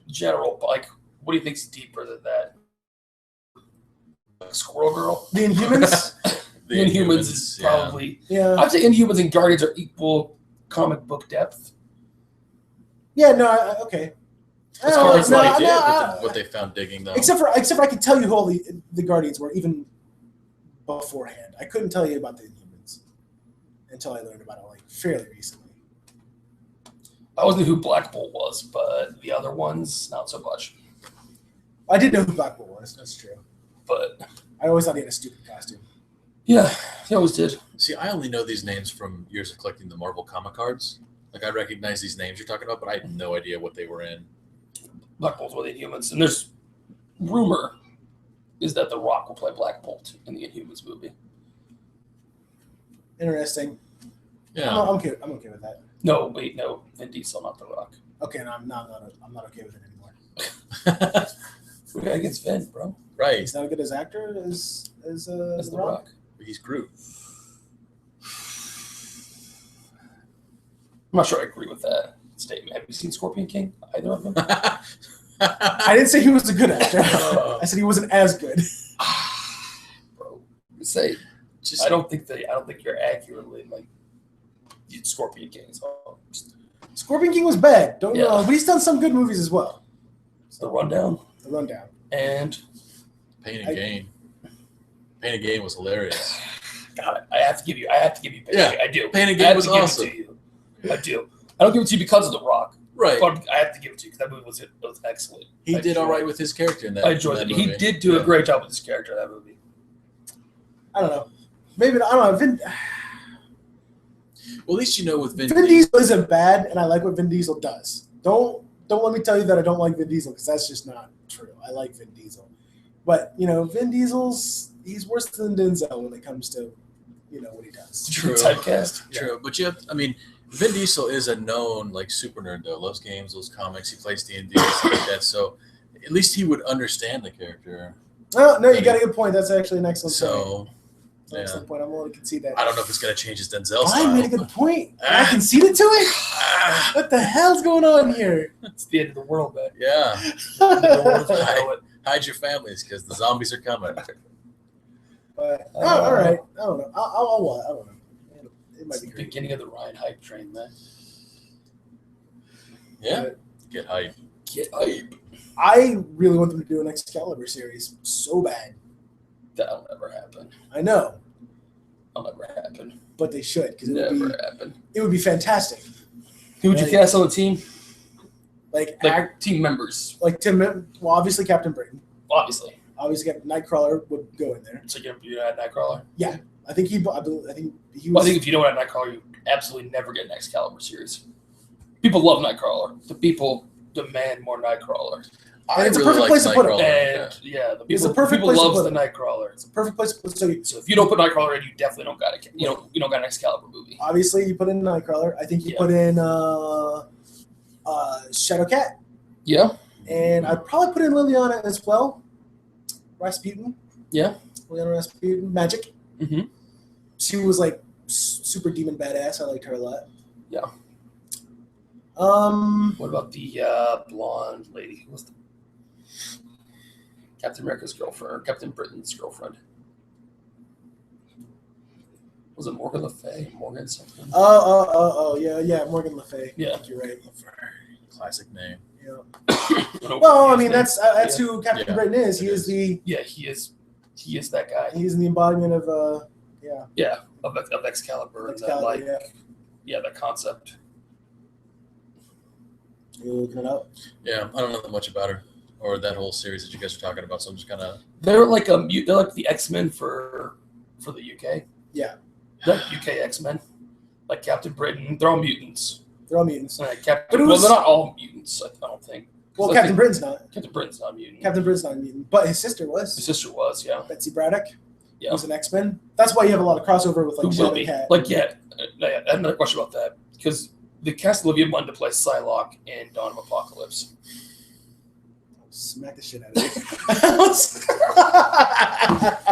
general. What do you think's deeper than that? Squirrel Girl. The Inhumans. The Inhumans is probably. Yeah. I'd say Inhumans and Guardians are equal comic book depth. Yeah. No. Okay. As far as what they found digging though. Except for I could tell you who all the Guardians were even beforehand. I couldn't tell you about the Inhumans until I learned about it fairly recently. I wasn't who Black Bolt was, but the other ones not so much. I did know who Black Bolt was. That's true. But I always thought he had a stupid costume. Yeah, he always did. See, I only know these names from years of collecting the Marvel comic cards. I recognize these names you're talking about, but I had no idea what they were in. Black Bolt's one of the Inhumans, and there's rumor is that The Rock will play Black Bolt in the Inhumans movie. Interesting. Yeah, I'm okay with that. No, Vin Diesel, not The Rock. Okay, no, I'm not okay with it anymore. Who got against Vin, bro? Right. He's not as good as actor as The Rock. He's Groot. I'm not sure I agree with that statement. Have you seen Scorpion King? Either of them? I didn't say he was a good actor. I said he wasn't as good. Bro, I don't think you're accurately Scorpion King. So Scorpion King was bad. Don't know, but he's done some good movies as well. The Rundown. And Pain and Gain. Pain and Gain was hilarious. God, I have to give you Pain and Gain. I do. Pain and Gain was awesome. I do. I don't give it to you because of The Rock. Right. But I have to give it to you because that movie was excellent. He did all right with his character in that. I enjoyed it. He did do a great job with his character in that movie. I don't know. Maybe I don't know. Well, at least with Vin Diesel isn't bad, and I like what Vin Diesel does. Don't let me tell you that I don't like Vin Diesel, because that's just not true. I like Vin Diesel. But, Vin Diesel's, he's worse than Denzel when it comes to, what he does. True. Typecast. True. But Vin Diesel is a known, super nerd, though. Loves games, loves comics. He plays D&D, stuff like that. So at least he would understand the character. No, you got a good point. That's actually an excellent point. So at some point, I'm willing to concede that. I don't know if it's going to change his Denzel I style. made a good point. And I conceded to it? What the hell's going on here? It's the end of the world, man. Yeah. Hide. Hide your families because the zombies are coming. But, all right. I don't know. I don't know. It might It's be the great. beginning of the Ryan hype train, man. Yeah. Get hype. Get hype. I really want them to do an Excalibur series so bad. That'll never happen. I know, That'll never happen. but they should because Never happen. it would be fantastic. Who would you cast on the team? Like Team members, Tim. Well, obviously Captain Britain. obviously. Obviously, Nightcrawler would go in there. So you add Nightcrawler? I think he Well, was. I think if you don't add Nightcrawler, you absolutely never get an Excalibur series. People love Nightcrawler. The people demand more Nightcrawler. And it's a perfect place to put him. And the It's a people, perfect people place to loves put the him. Nightcrawler. It's a perfect place to put. So So if you don't put Nightcrawler in, you definitely don't got a you don't got an Excalibur movie. obviously, you put in Nightcrawler. I think you put in Shadowcat, Yeah. and I'd probably put in Liliana as well. Rasputin. Yeah. Liliana Rasputin. Magic. Mm-hmm. She was like super demon badass. I liked her a lot. Yeah. What about the blonde lady? Who was the Captain America's girlfriend or Captain Britain's girlfriend? Was it Morgan Le Fay? Morgan something? Yeah, Morgan Le Fay. Yeah. You're right. Classic name. Yeah. Well, I mean that's who Captain Britain is. He is the he is that guy. he's the embodiment of of Excalibur and that Excalibur, that concept. You looking it up? Yeah, I don't know that much about her or that whole series that you guys are talking about, so I'm just kind of. They're like the X-Men for the UK. Yeah. They're UK X-Men, like Captain Britain. They're all mutants. They're all mutants. They're not all mutants. I don't think. Well, Captain Britain's not. Captain Britain's not a mutant. Captain Britain's not a mutant, but his sister was. His sister was, yeah. Betsy Braddock. Yeah. Who's an X-Men. That's why you have a lot of crossover with like Who will be? Shadowcat. I have another question about that because they cast Olivia Munn to play Psylocke in Dawn of Apocalypse. Smack the shit out of it.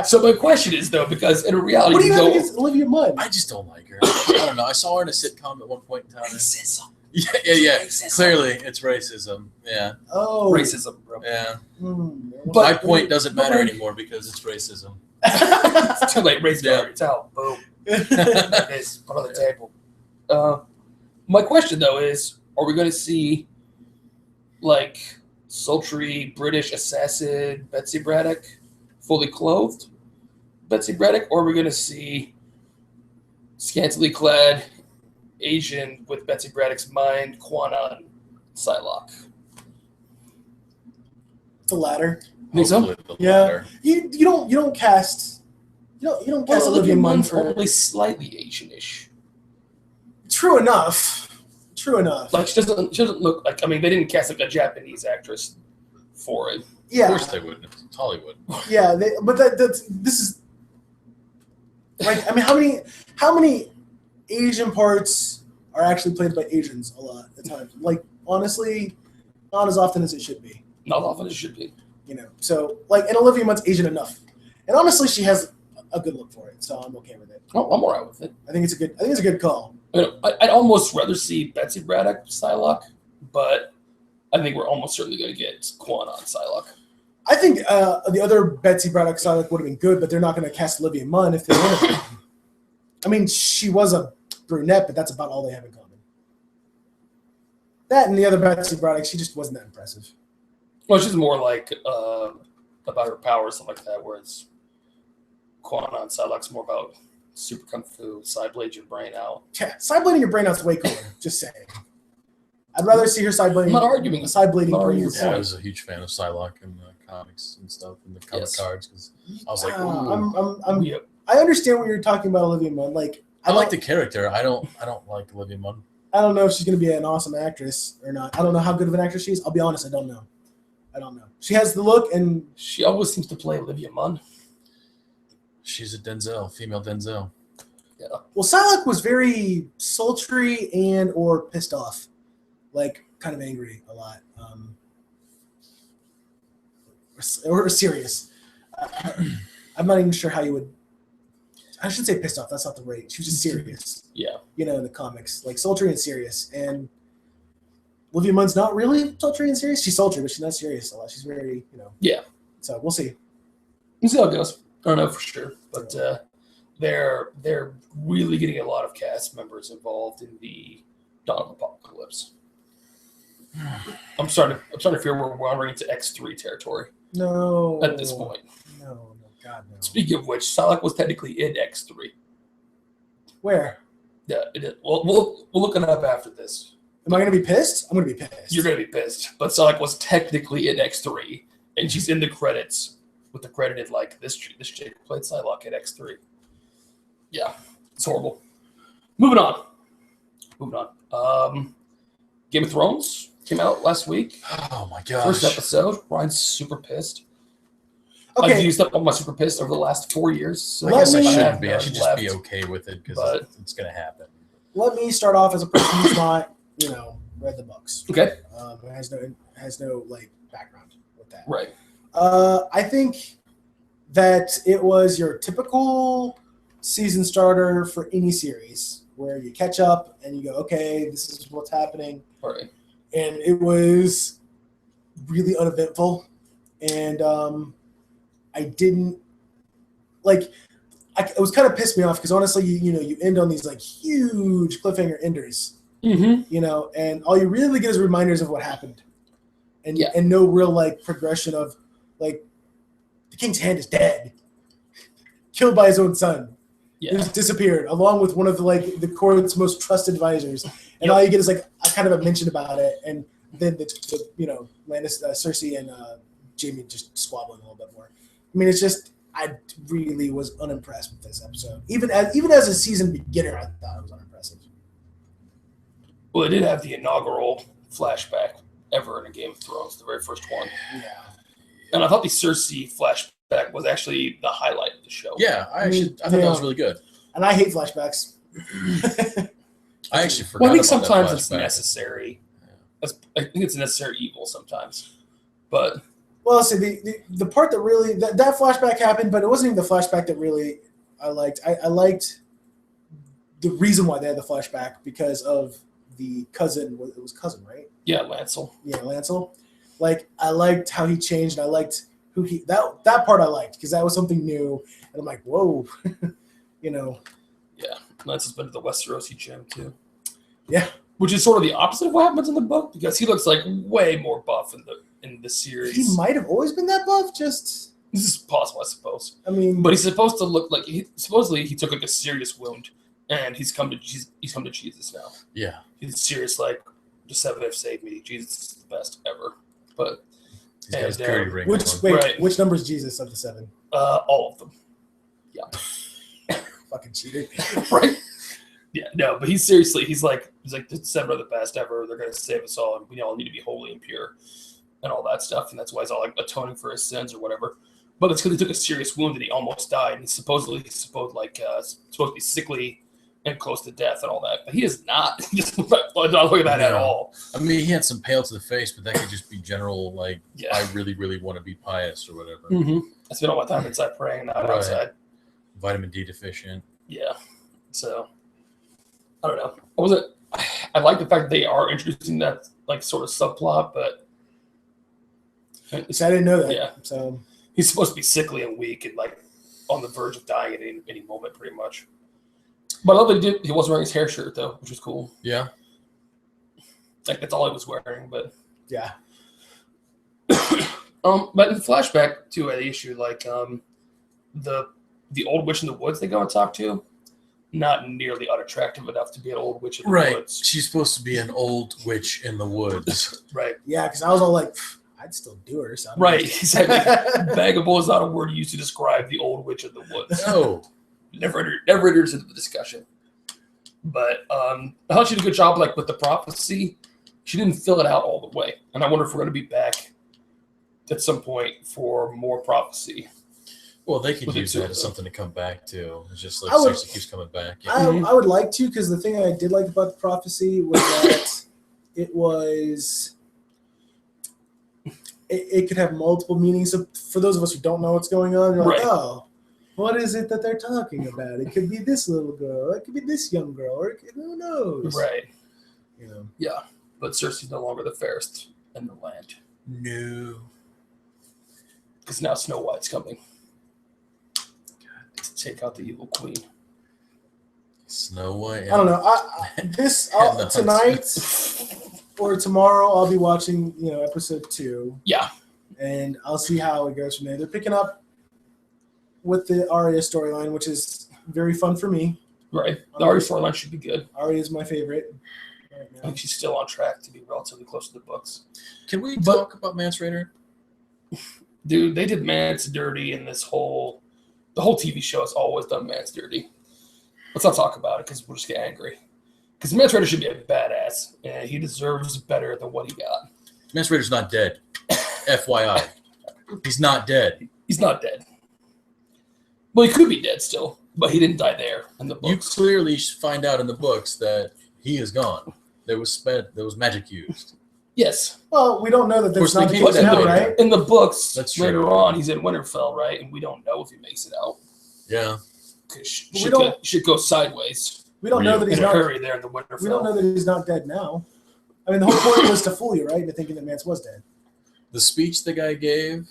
So my question is though, because in reality, What do you have against Olivia Munn? I just don't like her. I don't know. I saw her in a sitcom at one point in time. racism. Yeah. Clearly, it's racism. Yeah. Oh. Racism, bro. Yeah. But- My point doesn't matter anymore because it's racism. It's too late. Race Yeah. It's out. Boom. It is. Put on the table. My question though is: are we going to see like sultry British assassin Betsy Braddock, fully clothed Betsy Braddock, or are we going to see scantily clad Asian with Betsy Braddock's mind, Quanon, Psylocke? The latter. Think so? Hopefully the Yeah. latter. You don't cast Olivia Munn Munn's for only slightly Asianish. True enough. Like she doesn't look like. I mean, they didn't cast like a Japanese actress for it. Yeah. Of course they wouldn't. It's Hollywood. Yeah, this is like, I mean, how many Asian parts are actually played by Asians a lot of times? Like, honestly, not as often as it should be. Not often it should be. So like, and Olivia Munn's Asian enough, and honestly, she has a good look for it, so I'm okay with it. Oh, I'm alright with it. I think it's a good call. I'd almost rather see Betsy Braddock Psylocke, but I think we're almost certainly going to get Quanon Psylocke. I think the other Betsy Braddock Psylocke would have been good, but they're not going to cast Olivia Munn if they want to. I mean, she was a brunette, but that's about all they have in common. That and the other Betsy Braddock, she just wasn't that impressive. Well, she's more like about her powers, something like that, whereas Quanon Psylocke's more about super kung fu, side blade your brain out. Yeah, side blading your brain out's way cooler. Just saying. I'd rather see her side blading. I'm not arguing. Side blading I'm not brain. arguing. Yeah, I was a huge fan of Psylocke in the comics and stuff, and the comic cards, because I was like, ooh. I understand what you're talking about, Olivia Munn. Like, I like the character. I don't like Olivia Munn. I don't know if she's going to be an awesome actress or not. I don't know how good of an actress she is. I'll be honest, I don't know. She has the look, and she always seems to play Olivia Munn. She's a female Denzel. Yeah. Well, Psylocke was very sultry and or pissed off, like kind of angry a lot, or serious. I'm not even sure how you would. I should say pissed off. That's not the right. She was just serious. Yeah. You know, in the comics, like sultry and serious. And Olivia Munn's not really sultry and serious. She's sultry, but she's not serious a lot. She's very, Yeah. So we'll see. We'll see how it goes. I don't know for sure, but they're really getting a lot of cast members involved in the Dawn of Apocalypse. I'm starting to fear we're wandering into X3 territory. No. At this point. No, God no. Speaking of which, Salak was technically in X3. Where? Yeah, it is. We'll look it up after this. Am I going to be pissed? I'm going to be pissed. You're going to be pissed. But Salak was technically in X3, and she's in the credits with the credited like this chick played Psylocke at X3. Yeah, it's horrible. Moving on. Game of Thrones came out last week. Oh my gosh. First episode. Ryan's super pissed. Okay. I've used up all my super pissed over the last 4 years. So I guess I me- shouldn't be. I should just left. be okay with it because But- it's going to happen. Let me start off as a person who's not, read the books. Okay. Has no like background with that. Right. I think that it was your typical season starter for any series where you catch up and you go, okay, this is what's happening. Right. And it was really uneventful. And I didn't like. It was kind of pissed me off because honestly, you end on these like huge cliffhanger enders, Mm-hmm. and all you really get is reminders of what happened, and Yeah. and no real like progression of like the king's hand is dead, killed by his own son. He Yeah. just disappeared along with one of the court's most trusted advisors, and Yep. all you get is like a kind of a mention about it, and then the Landis, Cersei and Jaime just squabbling a little bit more. I mean, it's just I really was unimpressed with this episode. Even as a season beginner, I thought it was unimpressive. Well, it did have the inaugural flashback ever in a Game of Thrones, the very first one. Yeah. And I thought the Cersei flashback was actually the highlight of the show. Yeah, I thought that was really good. And I hate flashbacks. I actually forgot. Well, I think about sometimes that it's flashback. necessary. I think it's a necessary evil sometimes. But Well, see, the part that really that flashback happened, but it wasn't even the flashback that really I liked. I liked the reason why they had the flashback because of the cousin. It was cousin, right? yeah, Lancel. Yeah, Lancel. Like I liked how he changed. I liked who he that part I liked because that was something new. And I'm like, whoa, Yeah, Lancel's been to the Westerosi gym too. Yeah. Which is sort of the opposite of what happens in the book because he looks like way more buff in the series. He might have always been that buff. Just This is possible, I suppose. I mean, But he's supposed to look like supposedly he took like a serious wound, and he's come to Jesus now. Yeah. He's serious, like just have saved me. Jesus is the best ever. But He's got his And, purity ring on. Right. which number is Jesus of the 7? all of them, Fucking cheater. right? Yeah, no, but he's like the 7 are the best ever. They're gonna save us all, and we all need to be holy and pure, and all that stuff. And that's why he's all like atoning for his sins or whatever. But it's because he took a serious wound and he almost died. And he's supposed to be sickly and close to death and all that. But he is not. Just not look at that at all. I mean, he had some pale to the face, but that could just be general, like, Yeah. I really, really want to be pious or whatever. Mm-hmm. I spent all my time inside praying, not Right. outside. Vitamin D deficient. Yeah. So I don't know. I like the fact that they are introducing that like sort of subplot, but So I didn't know that. Yeah. So he's supposed to be sickly and weak and like on the verge of dying at any moment, pretty much. But I love that he wasn't wearing his hair shirt though, which was cool. Yeah. Like that's all he was wearing, but yeah. but in the flashback to the issue, like the old witch in the woods they go and talk to, not nearly unattractive enough to be an old witch in the Right. woods. She's supposed to be an old witch in the woods. Right. Yeah, because I was all like, I'd still do her. So I don't Right. know. Exactly. Bagable is not a word used to describe the old witch in the woods. No. Never enters into the discussion. But I thought she did a good job, like with the prophecy. She didn't fill it out all the way, and I wonder if we're going to be back at some point for more prophecy. Well, they could With the use two that of as them. something to come back to. It's just like I would- Cersei keeps coming back. Yeah. Mhm. I would like to, because the thing I did like about the prophecy was that it could have multiple meanings. So for those of us who don't know what's going on, you're like, Right. oh. What is it that they're talking about? It could be this little girl. It could be this young girl. Or who knows? Right. You know. Yeah. But Cersei's no longer the fairest in the land. No. Because now Snow White's coming. To take out the evil queen. Snow White. I don't know. Tonight or tomorrow, I'll be watching, episode 2. Yeah. And I'll see how it goes from there. They're picking up with the Arya storyline, which is very fun for me. Right. The Arya storyline should be good. Arya is my favorite right now. I think she's still on track to be relatively close to the books. Can we talk about Mance Rayder? Dude, they did Mance dirty in the whole TV show has always done Mance dirty. Let's not talk about it because we'll just get angry. Because Mance Rayder should be a badass, and he deserves better than what he got. Mance Rayder's not dead. FYI. He's not dead. He's not dead. Well, he could be dead still, but he didn't die there in the books. You clearly find out in the books that he is gone. There was magic used. Yes. Well, we don't know that there's not the case now, right? In the books, that's true. Later on, he's in Winterfell, right? And we don't know if he makes it out. Yeah. Should go sideways. We don't know that he's not. Hurry there in the Winterfell. We don't know that he's not dead now. I mean, the whole point was to fool you, right? Into thinking that Mance was dead. The speech the guy gave.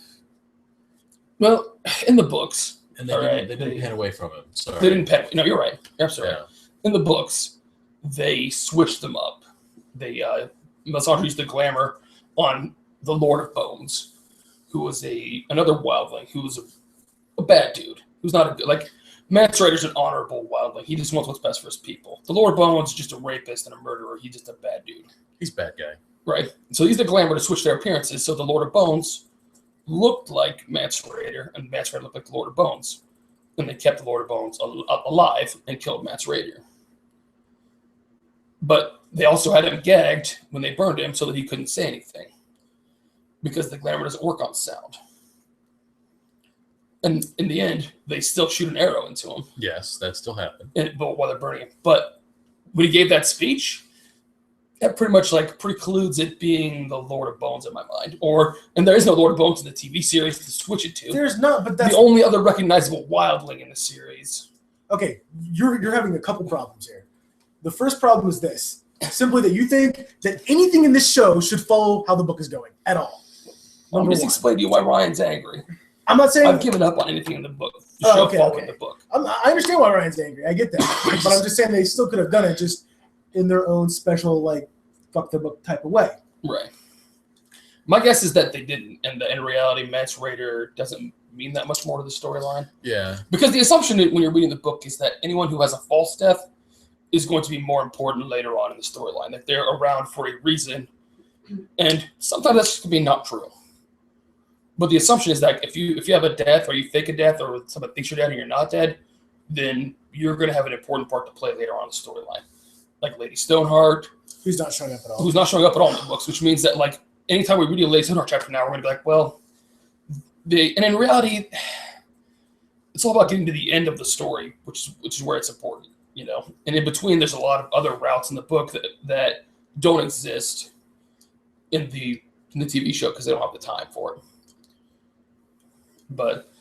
Well, in the books. And they didn't pan away from him. Sorry. They didn't pan. No, you're right. You're absolutely right. Yeah. In the books, they switched them up. They Melisandre used the glamour on the Lord of Bones, who was another wildling, who was a bad dude. Who's not a good, like, Mance Rayder's an honorable wildling. He just wants what's best for his people. The Lord of Bones is just a rapist and a murderer. He's just a bad dude. He's a bad guy. Right. So he's the glamour to switch their appearances. So the Lord of Bones looked like Mance Rayder, and Mance Rayder looked like the Lord of Bones. And they kept the Lord of Bones alive and killed Mance Rayder. But they also had him gagged when they burned him so that he couldn't say anything. Because the glamour doesn't work on sound. And in the end, they still shoot an arrow into him. Yes, that still happened. But while they're burning him. But when he gave that speech, that pretty much precludes it being the Lord of Bones in my mind. And there is no Lord of Bones in the TV series to switch it to. There's not, but that's the only other recognizable wildling in the series. Okay, you're having a couple problems here. The first problem is this. Simply that you think that anything in this show should follow how the book is going at all. I'm just explaining to you why Ryan's angry. I'm not saying I've given up on anything in the book. The show following the book. I understand why Ryan's angry. I get that. But I'm just saying they still could have done it just in their own special, fuck the book type of way. Right. My guess is that they didn't. And in reality, Mance Rayder doesn't mean that much more to the storyline. Yeah. Because the assumption when you're reading the book is that anyone who has a false death is going to be more important later on in the storyline. That they're around for a reason. And sometimes that's going to be not true. But the assumption is that if you have a death or you fake a death or somebody thinks you're dead and you're not dead, then you're going to have an important part to play later on in the storyline. Like Lady Stoneheart. Who's not showing up at all. Who's not showing up at all in the books, which means that, anytime we read a Lady Stoneheart chapter now, we're going to be like, well, and in reality, it's all about getting to the end of the story, which is where it's important, And in between, there's a lot of other routes in the book that don't exist in the TV show because they don't have the time for it. But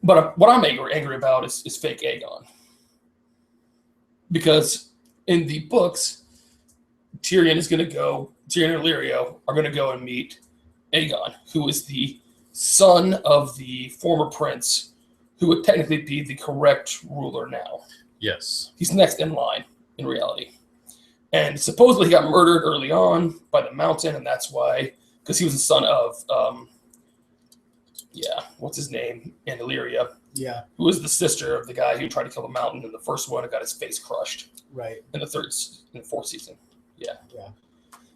what I'm angry about is fake Aegon. Because in the books, Tyrion and Illyrio are going to go and meet Aegon, who is the son of the former prince, who would technically be the correct ruler now. Yes. He's next in line, in reality. And supposedly he got murdered early on by the Mountain, and that's why, because he was the son of, what's his name? And Illyria. Yeah. Who was the sister of the guy who tried to kill the Mountain in the first one and got his face crushed. Right. In the fourth season. Yeah. Yeah.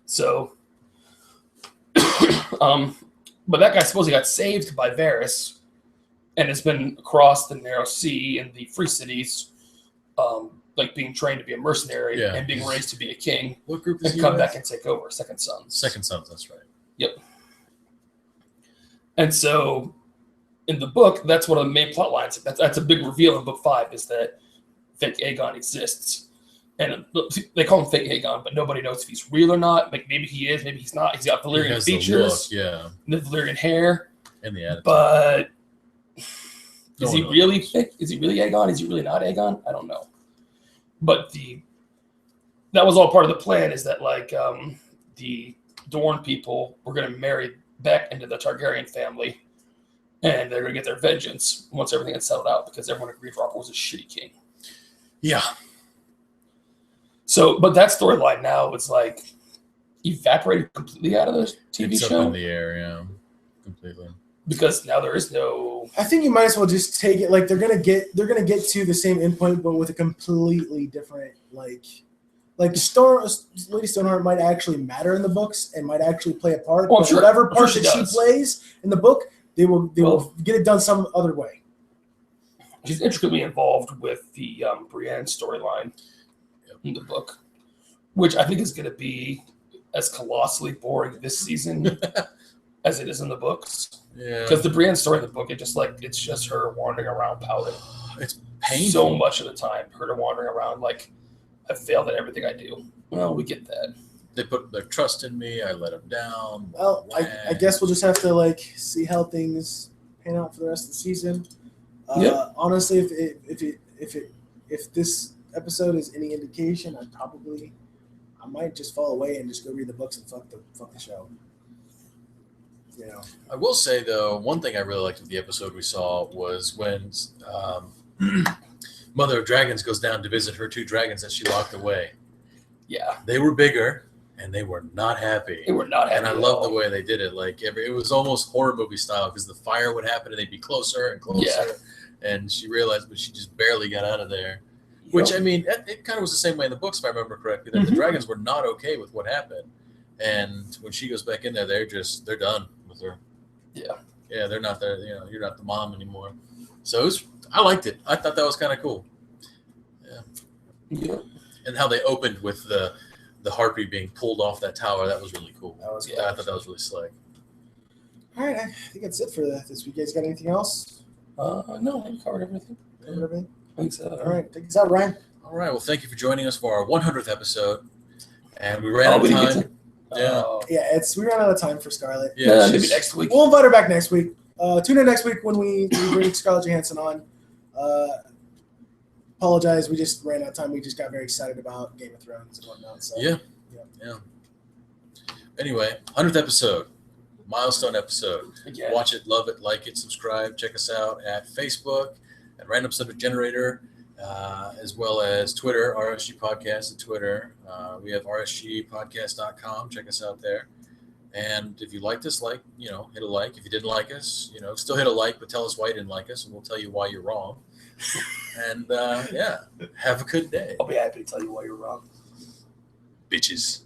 So, but that guy supposedly got saved by Varys and has been across the Narrow Sea in the Free Cities, being trained to be a mercenary and being raised to be a king. What group is he come back and take over? Second Sons. Second Sons, that's right. Yep. And so, in the book, that's one of the main plot lines. That's a big reveal in book 5 is that fake Aegon exists. And they call him fake Aegon, but nobody knows if he's real or not. Maybe he is, maybe he's not. He's got Valyrian features, the the Valyrian hair, and the attitude. But Is he really thick? Is he really Aegon? Is he really not Aegon? I don't know. But that was all part of the plan, is that like the Dorne people were going to marry back into the Targaryen family, and they're going to get their vengeance once everything had settled out, because everyone agreed Robert was a shitty king. Yeah. So, but that storyline now is like evaporated completely out of the TV It's show. up in the air, yeah, completely. Because now there is no. I think you might as well just take it like they're gonna get to the same endpoint, but with a completely different like Lady Stoneheart might actually matter in the books and might actually play a part. Oh, but sure. whatever part she that she plays in the book, they will get it done some other way. She's intricately involved with the Brienne storyline in the book, which I think is going to be as colossally boring this season as it is in the books. Yeah. Because the Brienne story in the book, it's just her wandering around pouting. It's painful. So much of the time, her wandering around like, I failed at everything I do. Well, we get that. They put their trust in me. I let them down. Well, I guess we'll just have to like see how things pan out for the rest of the season. Honestly, if this episode is any indication, I might just fall away and just go read the books and fuck the show. You know. I will say though, one thing I really liked with the episode we saw was when Mother of Dragons goes down to visit her 2 dragons that she locked away. Yeah, They were bigger and they were not happy. they were not happy. And I love the way they did it. Like it was almost horror movie style, because the fire would happen and they'd be closer and closer. Yeah. And she realized, but she just barely got out of there. Which, I mean, it kind of was the same way in the books, if I remember correctly, that the dragons were not okay with what happened. And when she goes back in there, they're done with her. Yeah. Yeah, they're not there. You know, you're not the mom anymore. So I liked it. I thought that was kind of cool. Yeah. And how they opened with the harpy being pulled off that tower, that was really cool. That was I thought that was really slick. All right, I think that's it for this week. You guys got anything else? No, I covered everything. Covered everything? I think so. All right, take us out, Ryan. All right. Well, thank you for joining us for our 100th episode. And we ran out of time. Yeah, we ran out of time for Scarlett. Yeah, maybe next week. We'll invite her back next week. Tune in next week when we bring Scarlett Johansson on. Apologize, we just ran out of time. We just got very excited about Game of Thrones and whatnot. So Yeah. Anyway, 100th episode, milestone episode. Again. Watch it, love it, like it, subscribe. Check us out at Facebook, at Random Subject Generator, as well as Twitter, RSG Podcast at Twitter. We have rsgpodcast.com. Check us out there. And if you liked us, hit a like. If you didn't like us, still hit a like, but tell us why you didn't like us, and we'll tell you why you're wrong. And have a good day. I'll be happy to tell you why you're wrong. Bitches.